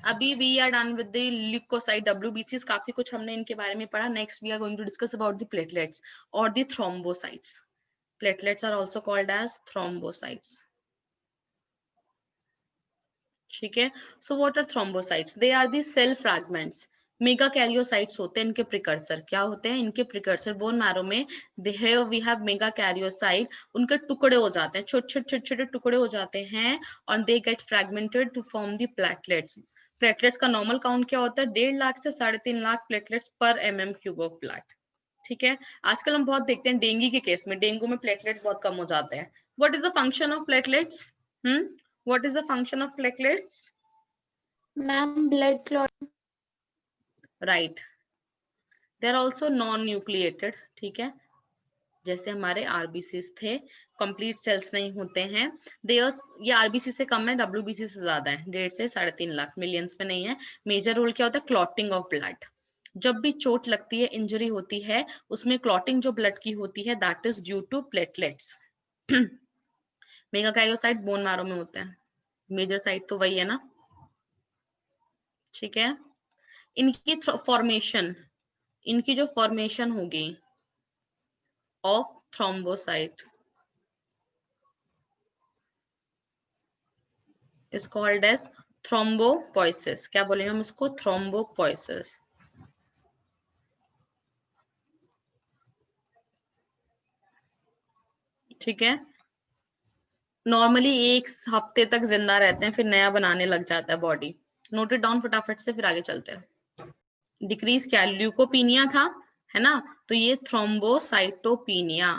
[SPEAKER 1] अभी we are done with the leucocyte WBCs, काफी कुछ हमने इनके बारे में पढ़ा। Next we are going to discuss about the platelets और the thrombocytes. Platelets are also called as thrombocytes, ठीक है। So what are thrombocytes? They are the cell fragments, megakaryocytes होते हैं इनके प्रिकर्सर। क्या होते हैं इनके प्रिकर्सर? बोन मैरो में वी हैव मेगा कैरियोसाइट, उनके टुकड़े हो जाते हैं, छोटे छोटे छोटे छोटे टुकड़े हो जाते हैं, और they get fragmented to form the platelets. Platelets का नॉर्मल काउंट क्या होता है? 1.5 लाख से 3.5 लाख प्लेटलेट्स पर mm³ ऑफ ब्लड, ठीक है। आजकल हम बहुत देखते हैं डेंगू के केस में, डेंगू में प्लेटलेट्स बहुत कम हो जाते हैं। What is the function of platelets? What is the function of platelets?
[SPEAKER 2] Ma'am, blood clot.
[SPEAKER 1] Right. They are also non-nucleated, ठीक है। जैसे हमारे RBCs थे, कंप्लीट सेल्स नहीं होते हैं। ये RBC से कम है, WBC से ज्यादा है, 1.5 से 3.5 लाख, मिलियंस में नहीं है। मेजर रोल क्या होता है? Clotting of blood. जब भी चोट लगती है, इंजरी होती है, उसमें क्लॉटिंग जो ब्लड की होती है that is due to platelets. Megakaryocytes bone marrow में होते हैं, मेजर साइट तो वही है ना, ठीक है। इनकी फॉर्मेशन, इनकी जो फॉर्मेशन होगी of thrombocyte is called as thrombopoiesis. क्या बोलेंगे हम इसको? थ्रोम्बोपोइसिस। ठीक है। नॉर्मली एक हफ्ते तक जिंदा रहते हैं, फिर नया बनाने लग जाता है बॉडी। नोट इट डाउन फटाफट से, फिर आगे चलते हैं। डिक्रीज क्या? ल्यूकोपीनिया था, है ना, तो ये thrombocytopenia.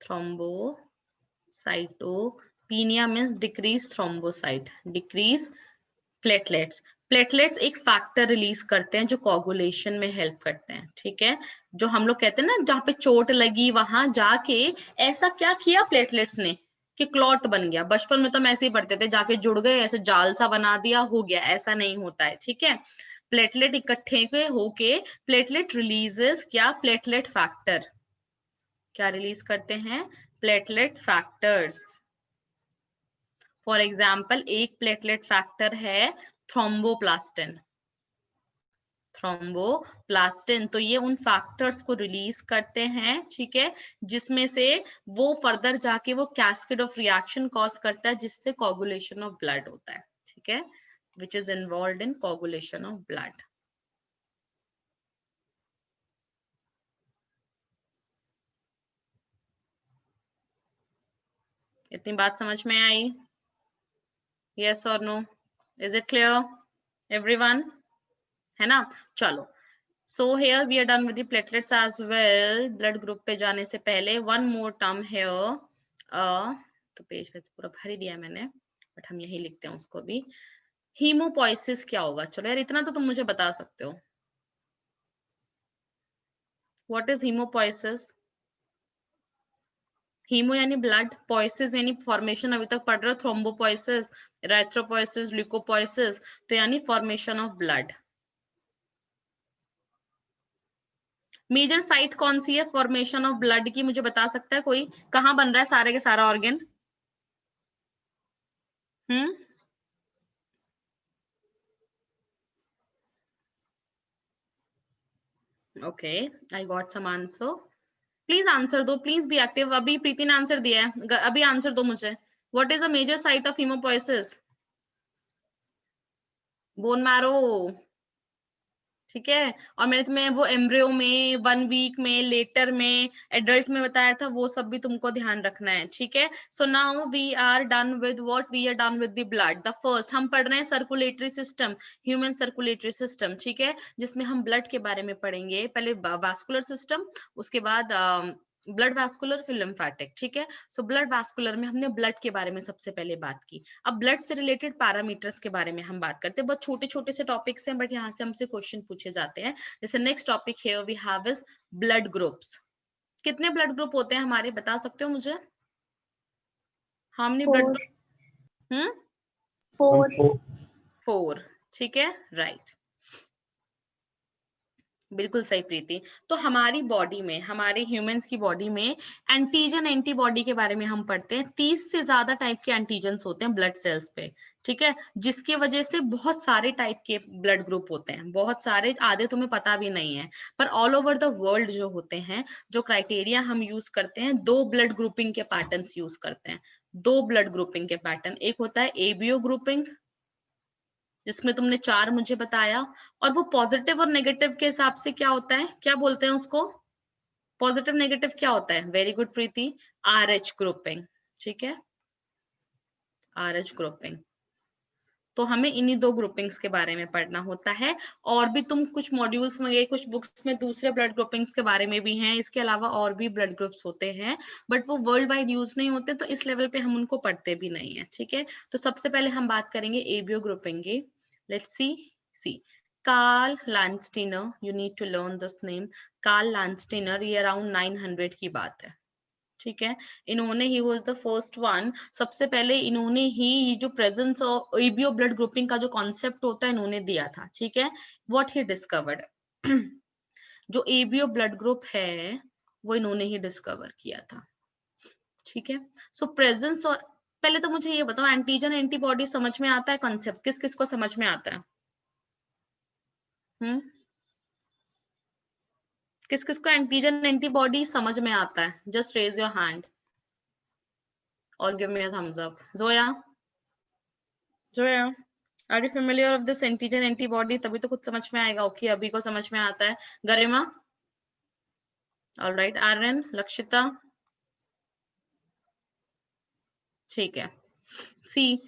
[SPEAKER 1] Thrombocytopenia means decrease thrombocyte, decrease platelets. Platelets एक फैक्टर रिलीज करते हैं जो कोगुलेशन में हेल्प करते हैं, ठीक है। जो हम लोग कहते हैं ना, जहाँ पे चोट लगी वहां जाके ऐसा क्या किया प्लेटलेट्स ने कि क्लॉट बन गया। बचपन में तो हम ऐसे ही पढ़ते थे, जाके जुड़ गए, ऐसे जाल सा बना दिया, हो गया, ऐसा नहीं होता है, ठीक है। प्लेटलेट इकट्ठे होके प्लेटलेट रिलीजेस क्या? Platelet factor. क्या रिलीज करते हैं? Platelet factors. फॉर एग्जाम्पल एक प्लेटलेट फैक्टर है थ्रोम्बोप्लास्टिन। थ्रोम्बोप्लास्टिन, तो ये उन फैक्टर्स को रिलीज करते हैं, ठीक है, जिसमें से वो फर्दर जाके वो कैस्केड ऑफ रिएक्शन कॉज करता है जिससे कोगुलेशन ऑफ ब्लड होता है, ठीक है, which is involved in coagulation of blood. इतनी बात समझ में आई? यस और no? Is it clear everyone? है ना। चलो, so here we are done with the platelets as well. blood group पे जाने से पहले one more term here, तो पेज वैसे पूरा भर ही दिया मैंने, बट हम यही लिखते हैं उसको भी। हीमोपोइसिस क्या होगा? चलो यार, इतना तो तुम मुझे बता सकते हो। What is haemopoiesis? हीमो यानी ब्लड, पोइसिस यानी फॉर्मेशन, अभी तक पढ़ रहे हो, थ्रोम्बोपोइसिस, एरिथ्रोपोइसिस, ल्यूकोपोइसिस, तो यानी formation of blood. Major site कौन सी है फॉर्मेशन ऑफ ब्लड की, मुझे बता सकता है कोई? कहाँ बन रहा है सारे के सारा organ? Okay, I got some answer. Please answer दो, प्लीज बी एक्टिव। अभी प्रीति ने आंसर दिया है, अभी आंसर दो मुझे। What is a major site of haemopoiesis? Bone marrow, ठीक है। और मैंने तुम्हें वो एम्ब्रियो में, 1 वीक में, लेटर में, एडल्ट में बताया था, वो सब भी तुमको ध्यान रखना है, ठीक है। So now we are done with what? We are done with the blood. The first हम पढ़ रहे हैं circulatory system, human circulatory system, ठीक है, जिसमें हम ब्लड के बारे में पढ़ेंगे। पहले वास्कुलर सिस्टम, उसके बाद ब्लड वास्कुलर, फिर लिम्फेटिक, ठीक है। सो ब्लड वास्कुलर में हमने ब्लड के बारे में सबसे पहले बात की। अब ब्लड से रिलेटेड पैरामीटर्स के बारे में हम बात करते हैं। बहुत छोटे छोटे से टॉपिक्स हैं, बट यहाँ से हमसे क्वेश्चन पूछे जाते हैं। जैसे next topic here we have is blood groups. कितने ब्लड ग्रुप होते हैं हमारे, बता सकते हो मुझे? How many blood group?
[SPEAKER 2] 4।
[SPEAKER 1] 4, ठीक है, राइट, बिल्कुल सही प्रीति। तो हमारी बॉडी में, हमारे ह्यूमंस की बॉडी में एंटीजन एंटीबॉडी के बारे में हम पढ़ते हैं। 30 से ज्यादा टाइप के एंटीजन्स होते हैं ब्लड सेल्स पे, ठीक है, जिसकी वजह से बहुत सारे टाइप के ब्लड ग्रुप होते हैं, बहुत सारे, आधे तुम्हें पता भी नहीं है। पर ऑल ओवर द वर्ल्ड जो होते हैं, जो क्राइटेरिया हम यूज करते हैं, 2 ब्लड ग्रुपिंग के पैटर्न्स यूज करते हैं। 2 ब्लड ग्रुपिंग के पैटर्न, एक होता है एबीओ ग्रुपिंग, जिसमें तुमने 4 मुझे बताया, और वो पॉजिटिव और नेगेटिव के हिसाब से क्या होता है, क्या बोलते हैं उसको? पॉजिटिव नेगेटिव क्या होता है? वेरी गुड प्रीति, आरएच ग्रुपिंग, ठीक है, आरएच ग्रुपिंग। तो हमें इन्हीं 2 ग्रुपिंग्स के बारे में पढ़ना होता है। और भी तुम कुछ मॉड्यूल्स में, कुछ बुक्स में दूसरे ब्लड ग्रुपिंग्स के बारे में भी हैं, इसके अलावा और भी ब्लड ग्रुप्स होते हैं, बट वो वर्ल्ड वाइड यूज नहीं होते, तो इस लेवल पे हम उनको पढ़ते भी नहीं है, ठीक है। तो सबसे पहले हम बात करेंगे एबीओ ग्रुपिंग की। Let's see Karl Landsteiner, you need to learn this name. Karl Landsteiner, ये अराउंड 900 की बात है, ठीक है। इन्होंने, he was the first one, सबसे पहले इन्होंने ही जो presence of ABO blood grouping का जो कॉन्सेप्ट होता है, इन्होंने दिया था, ठीक है। व्हाट ही डिस्कवर्ड, जो एबीओ ब्लड ग्रुप है वो इन्होंने ही डिस्कवर किया था। ठीक है, सो प्रेजेंस और पहले तो मुझे ये बताओ, एंटीजन एंटीबॉडी समझ में आता है कॉन्सेप्ट? किस किस को समझ में आता है? किस किस को एंटीजन एंटीबॉडी समझ में आता है? जस्ट रेज योर हैंड और give me a thumbs up. Zoya, Zoya, are you familiar of this antigen antibody? तभी तो कुछ समझ में आएगा। ओके, अभी को समझ में आता है। गरिमा, ऑलराइट। आर्यन, लक्षिता, ठीक है। सी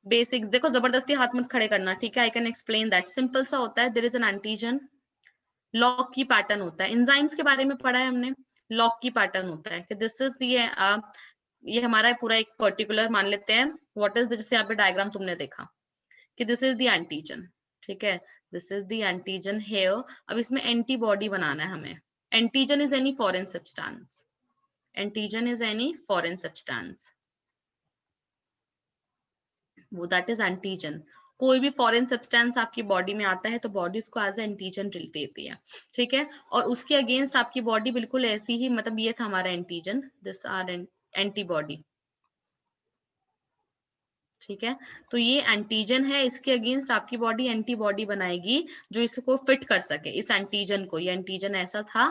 [SPEAKER 1] बेसिक्स देखो, जबरदस्ती हाथ मत खड़े करना, ठीक है? I can explain that. Simple सा होता है, there is an antigen, lock की पैटर्न होता है। एंजाइम्स के बारे में पढ़ा है हमने, लॉक की पैटर्न होता है कि दिस इज ये हमारा पूरा एक पर्टिकुलर मान लेते हैं व्हाट इज, जैसे यहाँ पे डायग्राम तुमने देखा कि दिस इज द एंटीजन, ठीक है? This is the antigen here. अब इसमें एंटीबॉडी बनाना है हमें। Antigen is any foreign substance, antigen is any foreign substance, वो दैट इज एंटीजन। कोई भी फॉरेन सब्सटेंस आपकी बॉडी में आता है तो बॉडी उसको एज एंटीजन देती है, ठीक है? और उसके अगेंस्ट आपकी बॉडी बिल्कुल ऐसी ही, मतलब ये था हमारा एंटीजन, दिस आर एंटीबॉडी, ठीक है? तो ये एंटीजन है, इसके अगेंस्ट आपकी बॉडी एंटीबॉडी बनाएगी जो इसको फिट कर सके, इस एंटीजन को। ये एंटीजन ऐसा था,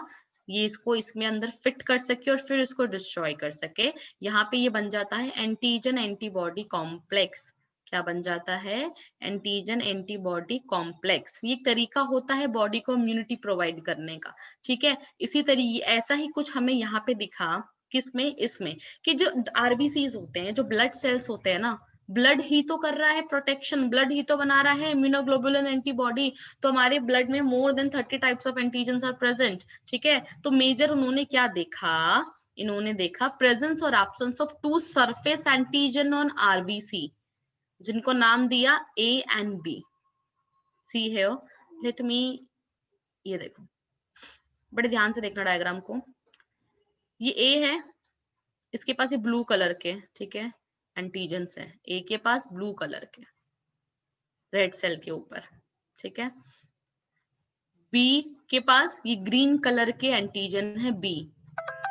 [SPEAKER 1] ये इसको इसमें अंदर फिट कर सके और फिर इसको डिस्ट्रॉय कर सके। यहाँ पे ये बन जाता है एंटीजन एंटीबॉडी कॉम्प्लेक्स। क्या बन जाता है? Antigen antibody complex. ये एक तरीका होता है बॉडी को इम्यूनिटी प्रोवाइड करने का, ठीक है? इसी तरीके ऐसा ही कुछ हमें यहाँ पे दिखा, किसमें? इसमें, कि जो आरबीसीज होते हैं, जो ब्लड सेल्स होते हैं ना, ब्लड ही तो कर रहा है प्रोटेक्शन, ब्लड ही तो बना रहा है इम्यूनोग्लोबुलिन एंटीबॉडी। तो हमारे ब्लड में more than 30 types of antigens are present, ठीक है? तो मेजर उन्होंने क्या देखा? इन्होंने देखा प्रेजेंस और absence of 2 surface antigen on RBC, जिनको नाम दिया A and B. See here, let me, ये देखो, बड़े ध्यान से देखना डायग्राम को। ये ए है, इसके पास ये ब्लू कलर के, ठीक है, एंटीजन्स है। ए के पास ब्लू कलर के रेड सेल के ऊपर, ठीक है? बी के पास ये ग्रीन कलर के एंटीजन है B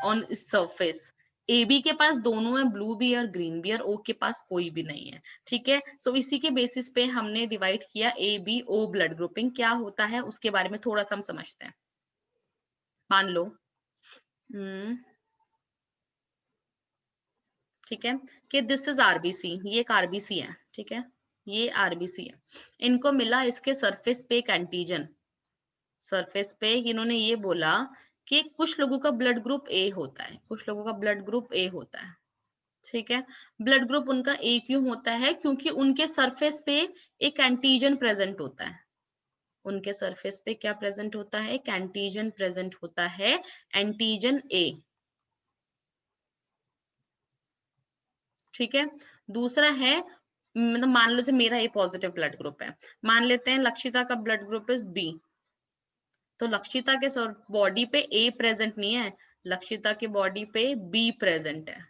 [SPEAKER 1] on surface. A B के पास दोनों है, ब्लू भी और ग्रीन भी, और ओ के पास कोई भी नहीं है, ठीक है? सो इसी के बेसिस पे हमने डिवाइड किया A B O blood grouping क्या होता है उसके बारे में थोड़ा सा हम समझते हैं। मान लो ठीक है कि दिस इज आरबीसी, ये एक आरबीसी है, ठीक है? ये आरबीसी है, इनको मिला इसके सरफेस पे एक एंटीजन। सरफेस पे इन्होंने ये बोला कि कुछ लोगों का ब्लड ग्रुप ए होता है, कुछ लोगों का ब्लड ग्रुप ए होता है, ठीक है? ब्लड ग्रुप उनका ए क्यों होता है? क्योंकि उनके सरफेस पे एक एंटीजन प्रेजेंट होता है। उनके सरफेस पे क्या प्रेजेंट होता है? एक एंटीजन प्रेजेंट होता है, एंटीजन ए, ठीक है? दूसरा है, मतलब मान लो से मेरा ए पॉजिटिव ब्लड ग्रुप है, मान लेते हैं लक्षिता का ब्लड ग्रुप इज बी, तो लक्षिता के बॉडी पे ए प्रेजेंट नहीं है, लक्षिता की बॉडी पे बी प्रेजेंट है।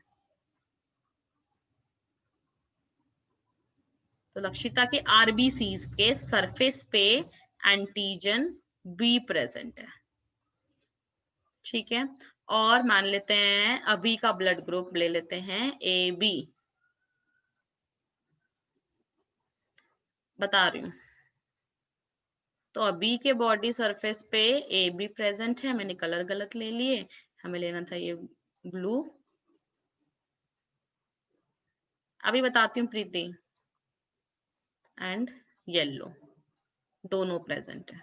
[SPEAKER 1] तो लक्षिता के आरबीसीज के सरफेस पे एंटीजन बी प्रेजेंट है, ठीक है? और मान लेते हैं अभी का ब्लड ग्रुप ले लेते हैं ए बी, बता रही हूं। तो अभी के बॉडी सरफेस पे ए बी प्रेजेंट है, मैंने कलर गलत ले लिए, हमें लेना था ये ब्लू। अभी बताती हूँ प्रीति, एंड येलो दोनों प्रेजेंट है,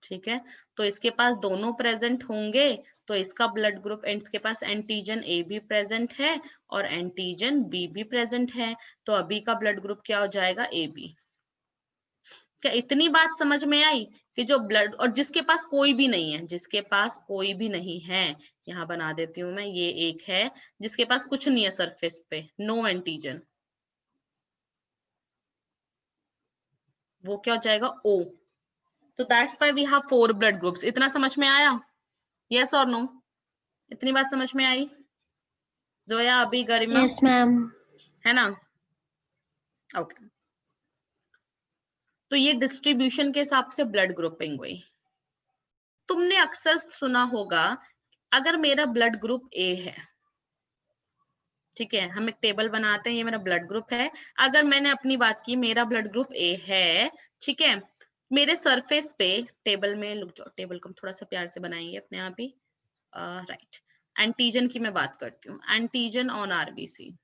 [SPEAKER 1] ठीक है? तो इसके पास दोनों प्रेजेंट होंगे तो इसका ब्लड ग्रुप, इसके पास एंटीजन ए भी प्रेजेंट है और एंटीजन बी भी प्रेजेंट है, तो अभी का ब्लड ग्रुप क्या हो जाएगा? A B. क्या इतनी बात समझ में आई कि जो ब्लड, और जिसके पास कोई भी नहीं है, जिसके पास कोई भी नहीं है, यहाँ बना देती हूँ मैं, ये एक है जिसके पास कुछ नहीं है सरफेस पे, नो एंटीजन, वो क्या हो जाएगा? ओ। तो that's why we have 4 blood groups. इतना समझ में आया? यस और नो? इतनी बात समझ में आई? जोया, अभी, गरिमा?
[SPEAKER 2] Yes ma'am.
[SPEAKER 1] है ना? ओके। तो तो ये डिस्ट्रीब्यूशन के हिसाब से ब्लड ग्रुपिंग हुई। तुमने अक्सर सुना होगा अगर मेरा ब्लड ग्रुप ए है, ठीक है, हम एक टेबल बनाते हैं, ये मेरा ब्लड ग्रुप है। अगर मैंने अपनी बात की, मेरा ब्लड ग्रुप ए है, ठीक है, मेरे सरफेस पे टेबल में, लुक जाओ, टेबल को थोड़ा सा प्यार से बनाएंगे अपने आप ही, राइट। एंटीजन की मैं बात करती हूँ, एंटीजन ऑन आरबीसी,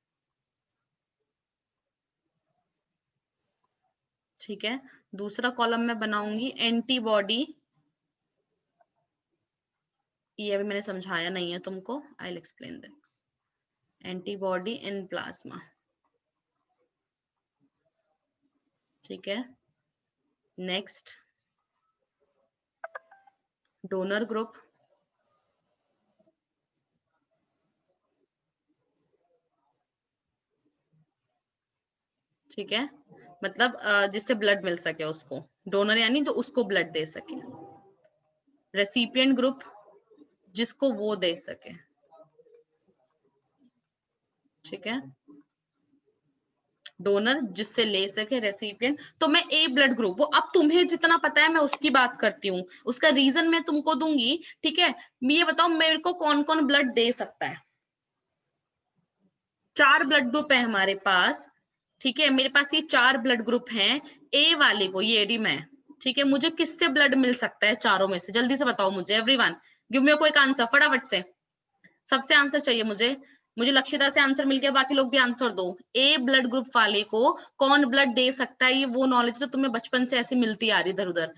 [SPEAKER 1] ठीक है। दूसरा कॉलम में बनाऊंगी एंटीबॉडी, ये अभी मैंने समझाया नहीं है तुमको, I will explain this. Antibody in plasma, ठीक है। नेक्स्ट डोनर ग्रुप, ठीक है, मतलब जिससे ब्लड मिल सके उसको, डोनर यानी जो उसको ब्लड दे सके। रेसिपिएंट ग्रुप, जिसको वो दे सके, ठीक है। डोनर जिससे ले सके, रेसिपिएंट। तो मैं ए ब्लड ग्रुप, वो अब तुम्हें जितना पता है मैं उसकी बात करती हूँ, उसका रीजन मैं तुमको दूंगी, ठीक है। ये बताओ मेरे को कौन कौन ब्लड दे सकता है। 4 ब्लड ग्रुप है हमारे पास, ठीक है, मेरे पास ये 4 ब्लड ग्रुप हैं। ए वाले को, ये डी मैं, ठीक है, मुझे किससे ब्लड मिल सकता है चारों में से, जल्दी से बताओ मुझे, everyone give me quick answer, फटाफट से, सबसे आंसर चाहिए मुझे। मुझे लक्षिता से आंसर मिल गया, बाकी लोग भी आंसर दो। ए ब्लड ग्रुप वाले को कौन ब्लड दे सकता है, ये वो नॉलेज तो तुम्हें बचपन से ऐसे मिलती आ रही इधर उधर,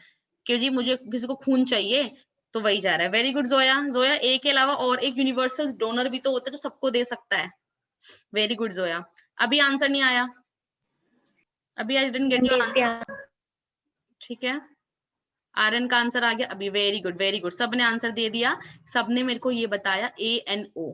[SPEAKER 1] कि जी मुझे किसी को खून चाहिए तो वही जा रहा है। Very good Zoya. Zoya, A के अलावा और एक यूनिवर्सल डोनर भी तो होता है जो सबको दे सकता है। Very good Zoya. अभी आंसर नहीं आया, अभी I didn't get your answer, ठीक है। आर्यन का आंसर आ गया अभी, वेरी गुड वेरी गुड, सबने आंसर दे दिया, सबने मेरे को ये बताया ANO,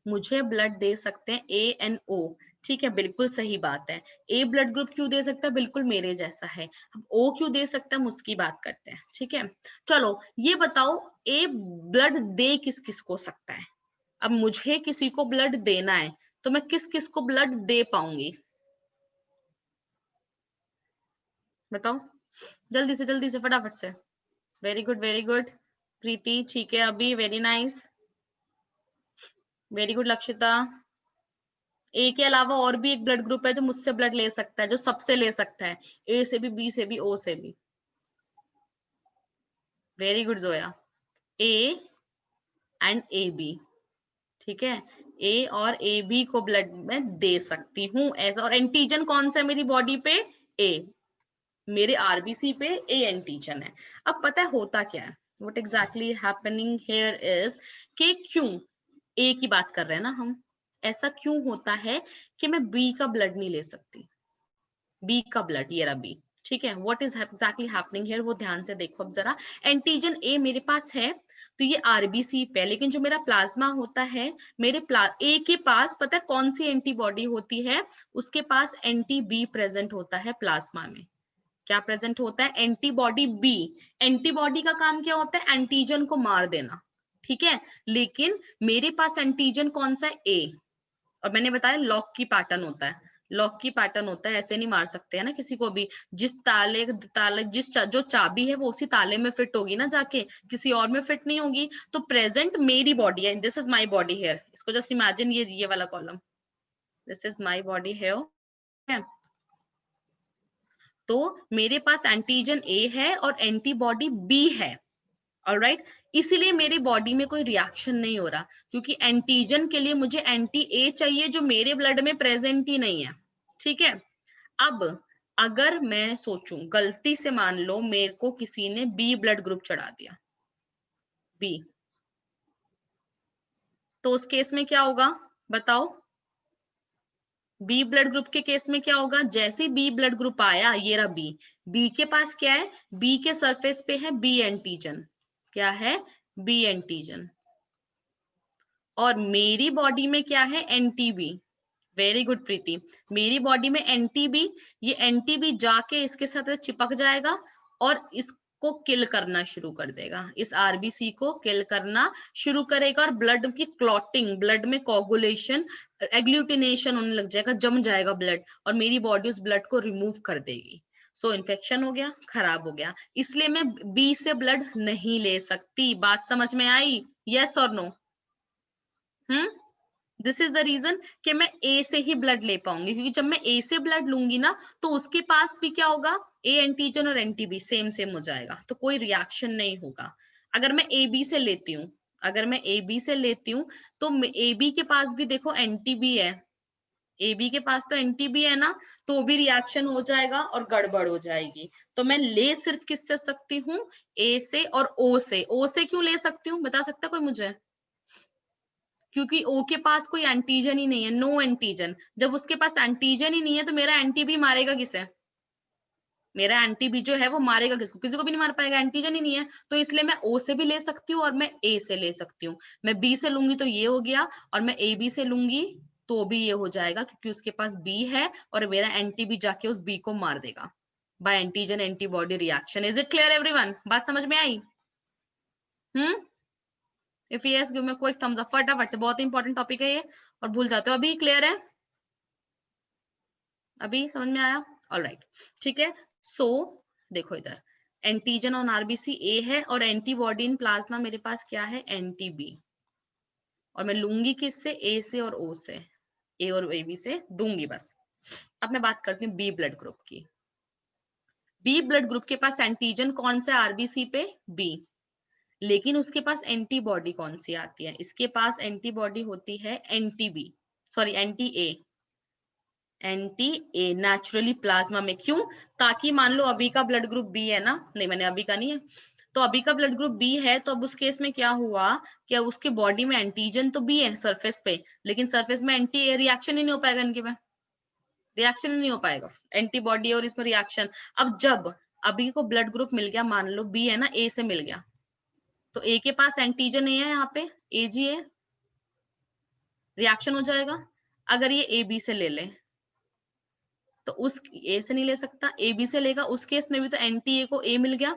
[SPEAKER 1] मुझे ब्लड दे सकते हैं ANO, ठीक है, बिल्कुल सही बात है। ए ब्लड ग्रुप क्यों दे सकता है, बिल्कुल मेरे जैसा है। अब ओ क्यों दे सकता है, हम उसकी बात करते हैं, ठीक है। चलो ये बताओ, ए ब्लड दे किस किस को सकता है। अब मुझे किसी को ब्लड देना है तो मैं किस किस को ब्लड दे पाऊंगी, बताओ जल्दी से फटाफट से। वेरी गुड प्रीति, ठीक है, अभी very nice, very good Lakshita. A के अलावा और भी एक ब्लड ग्रुप है जो मुझसे ब्लड ले सकता है, जो सबसे ले सकता है, ए से भी, बी से भी, ओ से भी। Very good Zoya, A and A B, ठीक है, ए और ए बी को ब्लड में दे सकती हूँ ऐसा। और एंटीजन कौन सा है मेरी बॉडी पे, ए, मेरे आरबीसी पे ए एंटीजन है। अब पता है होता क्या है, what exactly happening here is, कि क्यों ए की बात कर रहे हैं ना हम, ऐसा क्यों होता है कि मैं बी का ब्लड नहीं ले सकती, बी का ब्लड, ये रहा बी, ठीक है। What is exactly happening here, वो ध्यान से देखो अब जरा। एंटीजन ए मेरे पास है तो ये आरबीसी पे, लेकिन जो मेरा प्लाज्मा होता है, मेरे ए के पास पता है कौन सी एंटीबॉडी होती है, उसके पास एंटी बी प्रेजेंट होता है प्लाज्मा में। क्या प्रेजेंट होता है, एंटीबॉडी बी। एंटीबॉडी का काम क्या होता है, एंटीजन को मार देना, ठीक है। लेकिन मेरे पास एंटीजन कौन सा है, ए, और मैंने बताया लॉक की पैटर्न होता है, लॉक की पैटर्न होता है, ऐसे नहीं मार सकते है ना किसी को भी। जिस ताले जो चाबी है वो उसी ताले में फिट होगी ना जाके, किसी और में फिट नहीं होगी। तो प्रेजेंट मेरी बॉडी है, this is my body here, इसको जस्ट इमेजिन, ये वाला column, this is my body here. तो मेरे पास एंटीजन ए है और एंटीबॉडी बी है, ऑलराइट। इसीलिए मेरी बॉडी में कोई रिएक्शन नहीं हो रहा, क्योंकि एंटीजन के लिए मुझे एंटी ए चाहिए जो मेरे ब्लड में प्रेजेंट ही नहीं है, ठीक है। अब अगर मैं सोचूं, गलती से मान लो मेरे को किसी ने बी ब्लड ग्रुप चढ़ा दिया, बी, तो उस केस में क्या होगा बताओ। बी ब्लड ग्रुप के केस में क्या होगा, जैसे बी ब्लड ग्रुप आया, ये रहा बी, बी के पास क्या है, बी के सरफेस पे है बी एंटीजन, क्या है, बी एंटीजन, और मेरी बॉडी में क्या है, एंटीबी। वेरी गुड प्रीति, मेरी बॉडी में एंटीबी, ये एंटीबी जाके इसके साथ चिपक जाएगा और इसको किल करना शुरू कर देगा, इस आरबीसी को किल करना शुरू करेगा, और ब्लड की क्लॉटिंग, ब्लड में कोगुलेशन, एग्लूटिनेशन होने लग जाएगा, जम जाएगा ब्लड, और मेरी बॉडी उस ब्लड को रिमूव कर देगी। सो इन्फेक्शन हो गया, खराब हो गया, इसलिए मैं बी से ब्लड नहीं ले सकती। बात समझ में आई? यस और no? This is the reason कि मैं ए से ही ब्लड ले पाऊंगी, क्योंकि जब मैं ए से ब्लड लूंगी ना तो उसके पास भी क्या होगा, ए एंटीजन और एंटीबी सेम सेम हो जाएगा, तो कोई रिएक्शन नहीं होगा। अगर मैं ए बी से लेती हूँ, अगर मैं ए बी से लेती हूँ तो ए बी के पास भी देखो एंटीबी है, ए बी के पास तो एंटीबी है ना, तो भी रिएक्शन हो जाएगा और गड़बड़ हो जाएगी। तो मैं ले सिर्फ किससे सकती हूँ, ए से और ओ से। ओ से क्यों ले सकती हूँ, बता सकता कोई मुझे? क्योंकि ओ के पास कोई एंटीजन ही नहीं है, नो एंटीजन। जब उसके पास एंटीजन ही नहीं है तो मेरा एंटीबी मारेगा किसे? मेरा एंटीबी जो है वो मारेगा किसको? किसी को भी नहीं मार पाएगा, एंटीजन ही नहीं है। तो इसलिए मैं ओ से भी ले सकती हूँ और मैं ए से ले सकती हूँ। मैं बी से लूंगी तो ये हो गया, और मैं ए बी से लूंगी तो भी ये हो जाएगा, क्योंकि उसके पास बी है और मेरा एंटीबी जाके उस बी को मार देगा by antigen antibody reaction. Is it clear everyone? बात समझ में आई? If yes give me quick thumbs up फटाफट से, बहुत इंपॉर्टेंट टॉपिक है ये और भूल जाते हो। अभी क्लियर है? अभी समझ में आया? ऑलराइट, ठीक है। सो देखो इधर एंटीजन ऑन आरबीसी ए है और एंटीबॉडी इन प्लाज्मा मेरे पास क्या है, एंटीबी। और मैं लूंगी किससे, ए से और ओ से, ए और ए बी से दूंगी बस। अब मैं बात करती हूँ बी ब्लड ग्रुप की। बी ब्लड ग्रुप के पास एंटीजन कौन सा आरबीसी पे, बी, लेकिन उसके पास एंटीबॉडी कौन सी आती है, इसके पास एंटीबॉडी होती है anti B, sorry anti A, anti A naturally plasma में। क्यों? ताकि मान लो अभी का ब्लड ग्रुप बी है ना, नहीं मैंने अभी का नहीं है, तो अभी का ब्लड ग्रुप बी है, तो अब उस केस में क्या हुआ कि उसके बॉडी में एंटीजन तो बी है सरफेस पे, लेकिन सरफेस में एंटी ए रिएक्शन ही नहीं हो पाएगा, इनके में रिएक्शन ही नहीं हो पाएगा, एंटीबॉडी और इसमें रिएक्शन। अब जब अभी को ब्लड ग्रुप मिल गया, मान लो बी है ना, ए से मिल गया, तो ए के पास एंटीजन ए है, यहाँ पे एजी है, रिएक्शन हो जाएगा। अगर ये ए बी से ले ले तो उस ए से नहीं ले सकता, ए बी से लेगा, उस केस में भी तो एंटी ए को ए मिल गया,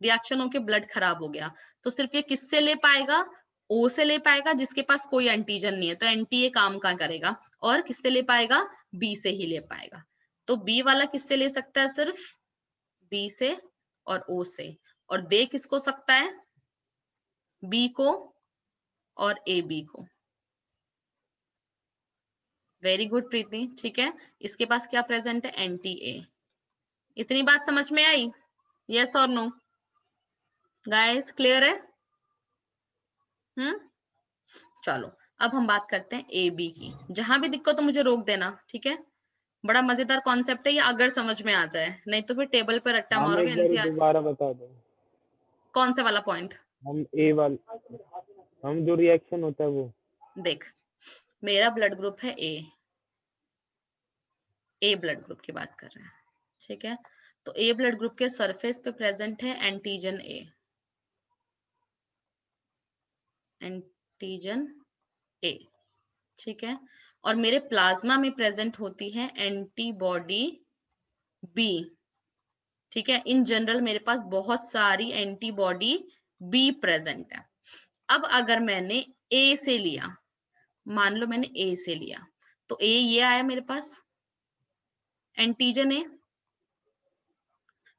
[SPEAKER 1] रिएक्शन होके ब्लड खराब हो गया। तो सिर्फ ये किससे ले पाएगा, ओ से ले पाएगा जिसके पास कोई एंटीजन नहीं है, तो एंटी ए काम का करेगा। और किससे ले पाएगा, बी से ही ले पाएगा। तो बी वाला किससे ले सकता है, सिर्फ बी से और ओ से। और दे किसको सकता है, बी को और ए बी को। वेरी गुड प्रीति, ठीक है। इसके पास क्या प्रेजेंट है, एंटी ए। इतनी बात समझ में आई? यस और नो गाइस, क्लियर है? चलो अब हम बात करते हैं ए बी की। जहां भी दिक्कत तो मुझे रोक देना, ठीक है। बड़ा मजेदार कॉन्सेप्ट है ये, अगर समझ में आ जाए, नहीं तो फिर टेबल पर रट्टा
[SPEAKER 3] हम
[SPEAKER 1] मारोगे।
[SPEAKER 3] एक बार
[SPEAKER 1] एनसीआर
[SPEAKER 3] दोबारा बता दो।
[SPEAKER 1] कौन से वाला पॉइंट?
[SPEAKER 3] हम ए वाला, हम जो रिएक्शन होता है वो।
[SPEAKER 1] देख मेरा ब्लड ग्रुप है ए ब्लड ग्रुप की बात कर रहे हैं, ठीक है। तो ए ब्लड ग्रुप के सरफेस पे प्रेजेंट है एंटीजन ए, एंटीजन ए, ठीक है। और मेरे प्लाज्मा में प्रेजेंट होती है एंटीबॉडी बी, ठीक है। इन जनरल मेरे पास बहुत सारी एंटीबॉडी बी प्रेजेंट है। अब अगर मैंने ए से लिया, मान लो मैंने ए से लिया, तो ए ये आया मेरे पास एंटीजन ए,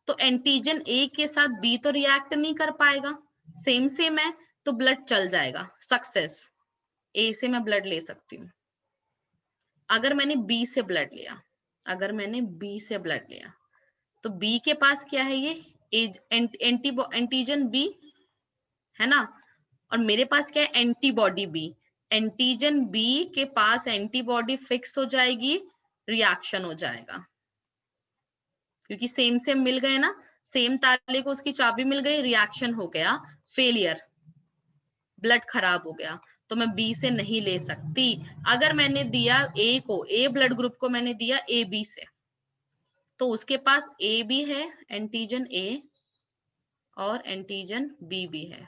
[SPEAKER 1] तो एंटीजन ए के साथ बी तो रिएक्ट नहीं कर पाएगा, सेम सेम है, तो ब्लड चल जाएगा, सक्सेस। ए से मैं ब्लड ले सकती हूँ। अगर मैंने बी से ब्लड लिया, अगर मैंने बी से ब्लड लिया, तो बी के पास क्या है, ये एंटीजन बी है ना, और मेरे पास क्या है, एंटीबॉडी बी। एंटीजन बी के पास एंटीबॉडी फिक्स हो जाएगी, रिएक्शन हो जाएगा, क्योंकि सेम सेम मिल गए ना, सेम ताले को उसकी चाबी मिल गई, रिएक्शन हो गया, फेलियर, ब्लड खराब हो गया, तो मैं बी से नहीं ले सकती। अगर मैंने दिया ए को, ए ब्लड ग्रुप को मैंने दिया ए बी से, तो उसके पास ए भी है, एंटीजन ए और एंटीजन बी भी है।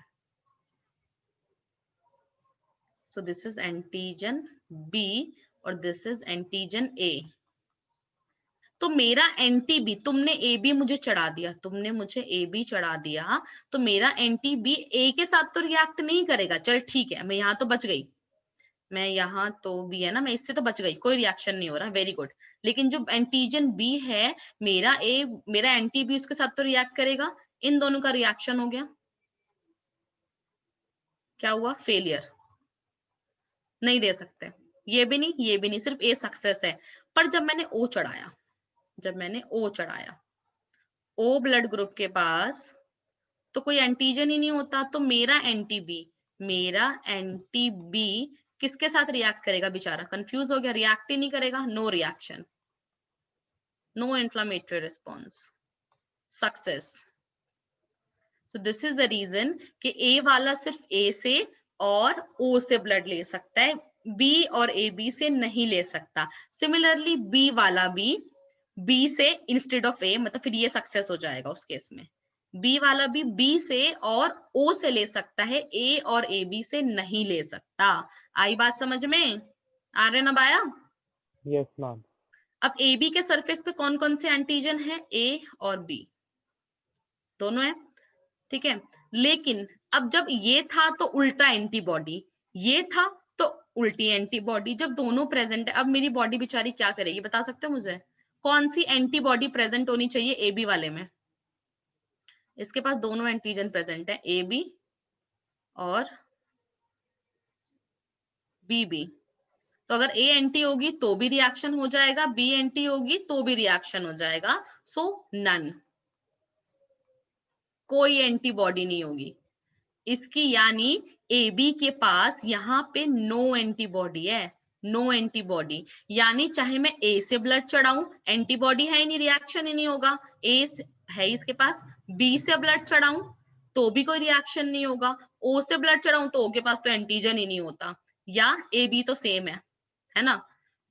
[SPEAKER 1] So this is antigen B और दिस इज एंटीजन ए। तो मेरा एंटी बी, तुमने ए बी मुझे चढ़ा दिया, तुमने मुझे ए बी चढ़ा दिया, तो मेरा एंटी बी ए के साथ तो रिएक्ट नहीं करेगा, चल ठीक है, मैं यहाँ तो बच गई। मैं यहाँ तो बी है ना, मैं इससे तो बच गई, कोई रिएक्शन नहीं हो रहा, वेरी गुड। लेकिन जो एंटीजन बी है, मेरा ए, मेरा एंटी बी उसके साथ तो रिएक्ट करेगा, इन दोनों का रिएक्शन हो गया, क्या हुआ? फेलियर, नहीं दे सकते, ये भी नहीं, ये भी नहीं, सिर्फ ए सक्सेस है। पर जब मैंने ओ चढ़ाया, जब मैंने ओ चढ़ाया, ओ ब्लड ग्रुप के पास तो कोई एंटीजन ही नहीं होता, तो मेरा एंटी बी, मेरा एंटी बी किसके साथ रिएक्ट करेगा? बेचारा कंफ्यूज हो गया, रिएक्ट ही नहीं करेगा, no reaction, no inflammatory response, success. तो दिस इज द रीजन कि ए वाला सिर्फ ए से और ओ से ब्लड ले सकता है, बी और ए बी से नहीं ले सकता। सिमिलरली बी वाला भी बी से इंस्टेड ऑफ ए, मतलब फिर ये सक्सेस हो जाएगा उस केस में, बी वाला भी बी से और ओ से ले सकता है, ए और ए बी से नहीं ले सकता। आई बात समझ में? आ रहे ना बाया?
[SPEAKER 3] Yes ma'am.
[SPEAKER 1] अब ए बी के सरफेस पे कौन कौन से एंटीजन है? ए और बी दोनों है, ठीक है। लेकिन अब जब ये था तो उल्टा एंटीबॉडी, ये था तो उल्टी एंटीबॉडी, जब दोनों प्रेजेंट है, अब मेरी बॉडी बेचारी क्या करेगी? बता सकते हो मुझे? कौन सी एंटीबॉडी प्रेजेंट होनी चाहिए ए बी वाले में? इसके पास दोनों एंटीजन प्रेजेंट है, ए बी और बी बी। तो अगर ए एंटी होगी तो भी रिएक्शन हो जाएगा, बी एंटी होगी तो भी रिएक्शन हो जाएगा, सो नन, कोई एंटीबॉडी नहीं होगी इसकी, यानी ए बी के पास यहाँ पे नो एंटीबॉडी है, नो एंटीबॉडी, यानी चाहे मैं ए से ब्लड चढ़ाऊं, एंटीबॉडी है ही नहीं, रिएक्शन ही नहीं होगा, ए है इसके पास, बी से ब्लड चढ़ाऊं तो भी कोई रिएक्शन नहीं होगा, ओ से ब्लड चढ़ाऊं तो ओ के पास तो एंटीजन ही नहीं होता, या ए बी तो सेम है ना।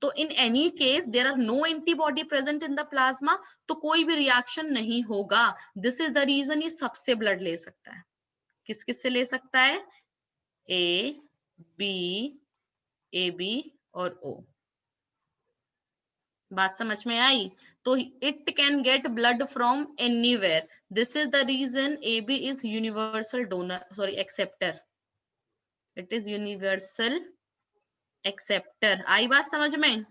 [SPEAKER 1] तो in any case there are no antibody present in the plasma, तो कोई भी रिएक्शन नहीं होगा। दिस इज द रीजन ये सबसे ब्लड ले सकता है। किस किस से ले सकता है? ए बी और ओ। बात समझ में आई? तो it can get blood from anywhere, this is the reason A B is universal donor, sorry acceptor, it is universal acceptor. आई बात समझ में?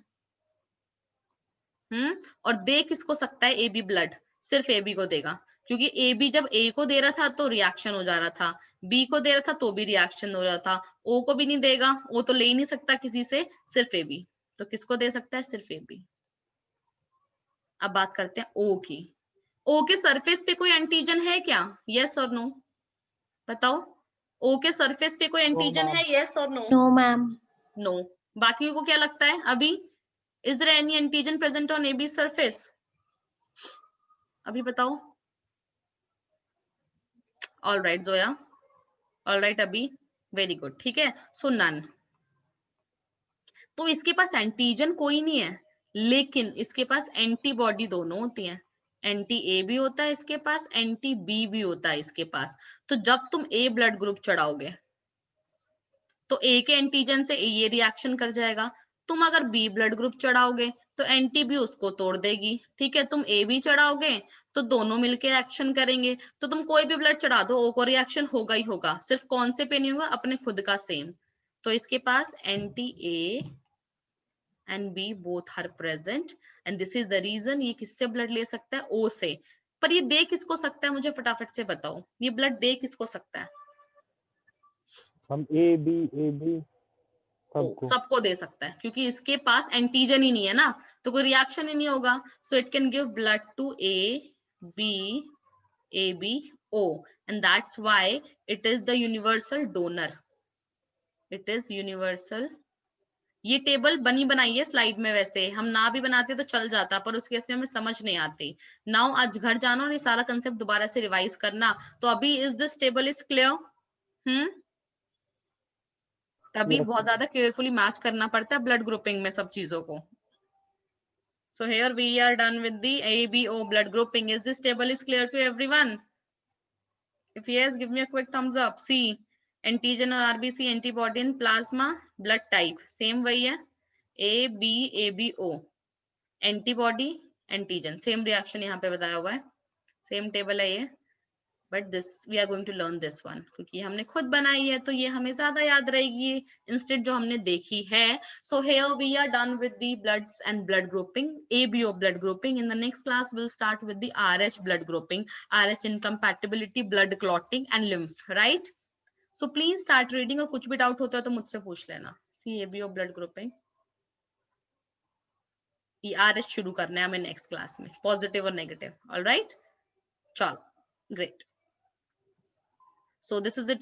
[SPEAKER 1] और दे किसको सकता है ए बी ब्लड? सिर्फ ए बी को देगा, क्योंकि ए बी जब ए को दे रहा था तो रिएक्शन हो जा रहा था, बी को दे रहा था तो भी रिएक्शन हो रहा था, ओ को भी नहीं देगा, ओ तो ले ही नहीं सकता किसी से, सिर्फ ए बी। तो किसको दे सकता है? सिर्फ ए बी। अब बात करते हैं ओ की। ओ के सरफेस पे कोई एंटीजन है क्या? यस और नो बताओ। ओ के सरफेस पे कोई एंटीजन है? यस और नो?
[SPEAKER 2] No ma'am.
[SPEAKER 1] नो। बाकियों को क्या लगता है अभी? Is there any antigen present on A B surface? अभी बताओ। All right Zoya, all right अभी, वेरी गुड, ठीक है। सो नन, तो इसके पास एंटीजन कोई नहीं है, लेकिन इसके पास एंटीबॉडी दोनों होती हैं, एंटी ए भी होता है इसके पास, एंटी बी भी होता है इसके पास। तो जब तुम ए ब्लड ग्रुप चढ़ाओगे तो ए के एंटीजन से ये रिएक्शन कर जाएगा, तुम अगर बी ब्लड ग्रुप चढ़ाओगे तो एंटी बी उसको तोड़ देगी, ठीक है। तुम ए बी चढ़ाओगे तो दोनों मिलके एक्शन करेंगे, तो तुम कोई भी ब्लड चढ़ा दो ओ को रिएक्शन होगा ही होगा, सिर्फ कौन से पे नहीं होगा? अपने खुद का सेम। तो इसके पास anti A and B both are present, and this is the reason ये किससे ब्लड ले सकता है? ओ से। पर ये दे किसको सकता है? मुझे फटाफट से बताओ, ये ब्लड दे किसको सकता है?
[SPEAKER 3] हम ए बी
[SPEAKER 1] सबको दे सकता है, क्योंकि इसके पास एंटीजन ही नहीं है ना, तो कोई रिएक्शन ही नहीं होगा। So it can give blood to A B O, and that's why it is the universal donor, it is universal. ये टेबल बनी बनाई है स्लाइड में, वैसे हम ना भी बनाते तो चल जाता, पर उसके इसमें हमें समझ नहीं आती। नाउ आज घर जाना और ये सारा कंसेप्ट दोबारा से रिवाइज करना। तो अभी is this table is clear? तभी
[SPEAKER 3] Yes.
[SPEAKER 1] बहुत ज्यादा केयरफुली मैच करना पड़ता है ब्लड ग्रुपिंग में सब चीजों को। So here we are done with the ABO blood grouping. Is this table is clear to everyone? If yes, give me a quick thumbs up. See, antigen और RBC antibody in plasma, blood type same वही है, ABO, antibody, antigen, same reaction यहाँ पे बताया हुआ है, same table है ये। But this we are going to learn this one, क्योंकि हमने खुद बनाई है तो ये हमें ज्यादा याद रहेगी इंस्टेड जो हमने देखी है. So here we are done with the bloods and blood grouping, ABO blood grouping. In the next class we'll start with the RH blood grouping, RH incompatibility, blood clotting and lymph, right? So please start reading, और कुछ भी doubt होता है तो मुझसे पूछ लेना. See ABO blood grouping, ये RH शुरू करना है हमें नेक्स्ट क्लास में, पॉजिटिव और नेगेटिव. ऑलराइट, चलो, great. So this is it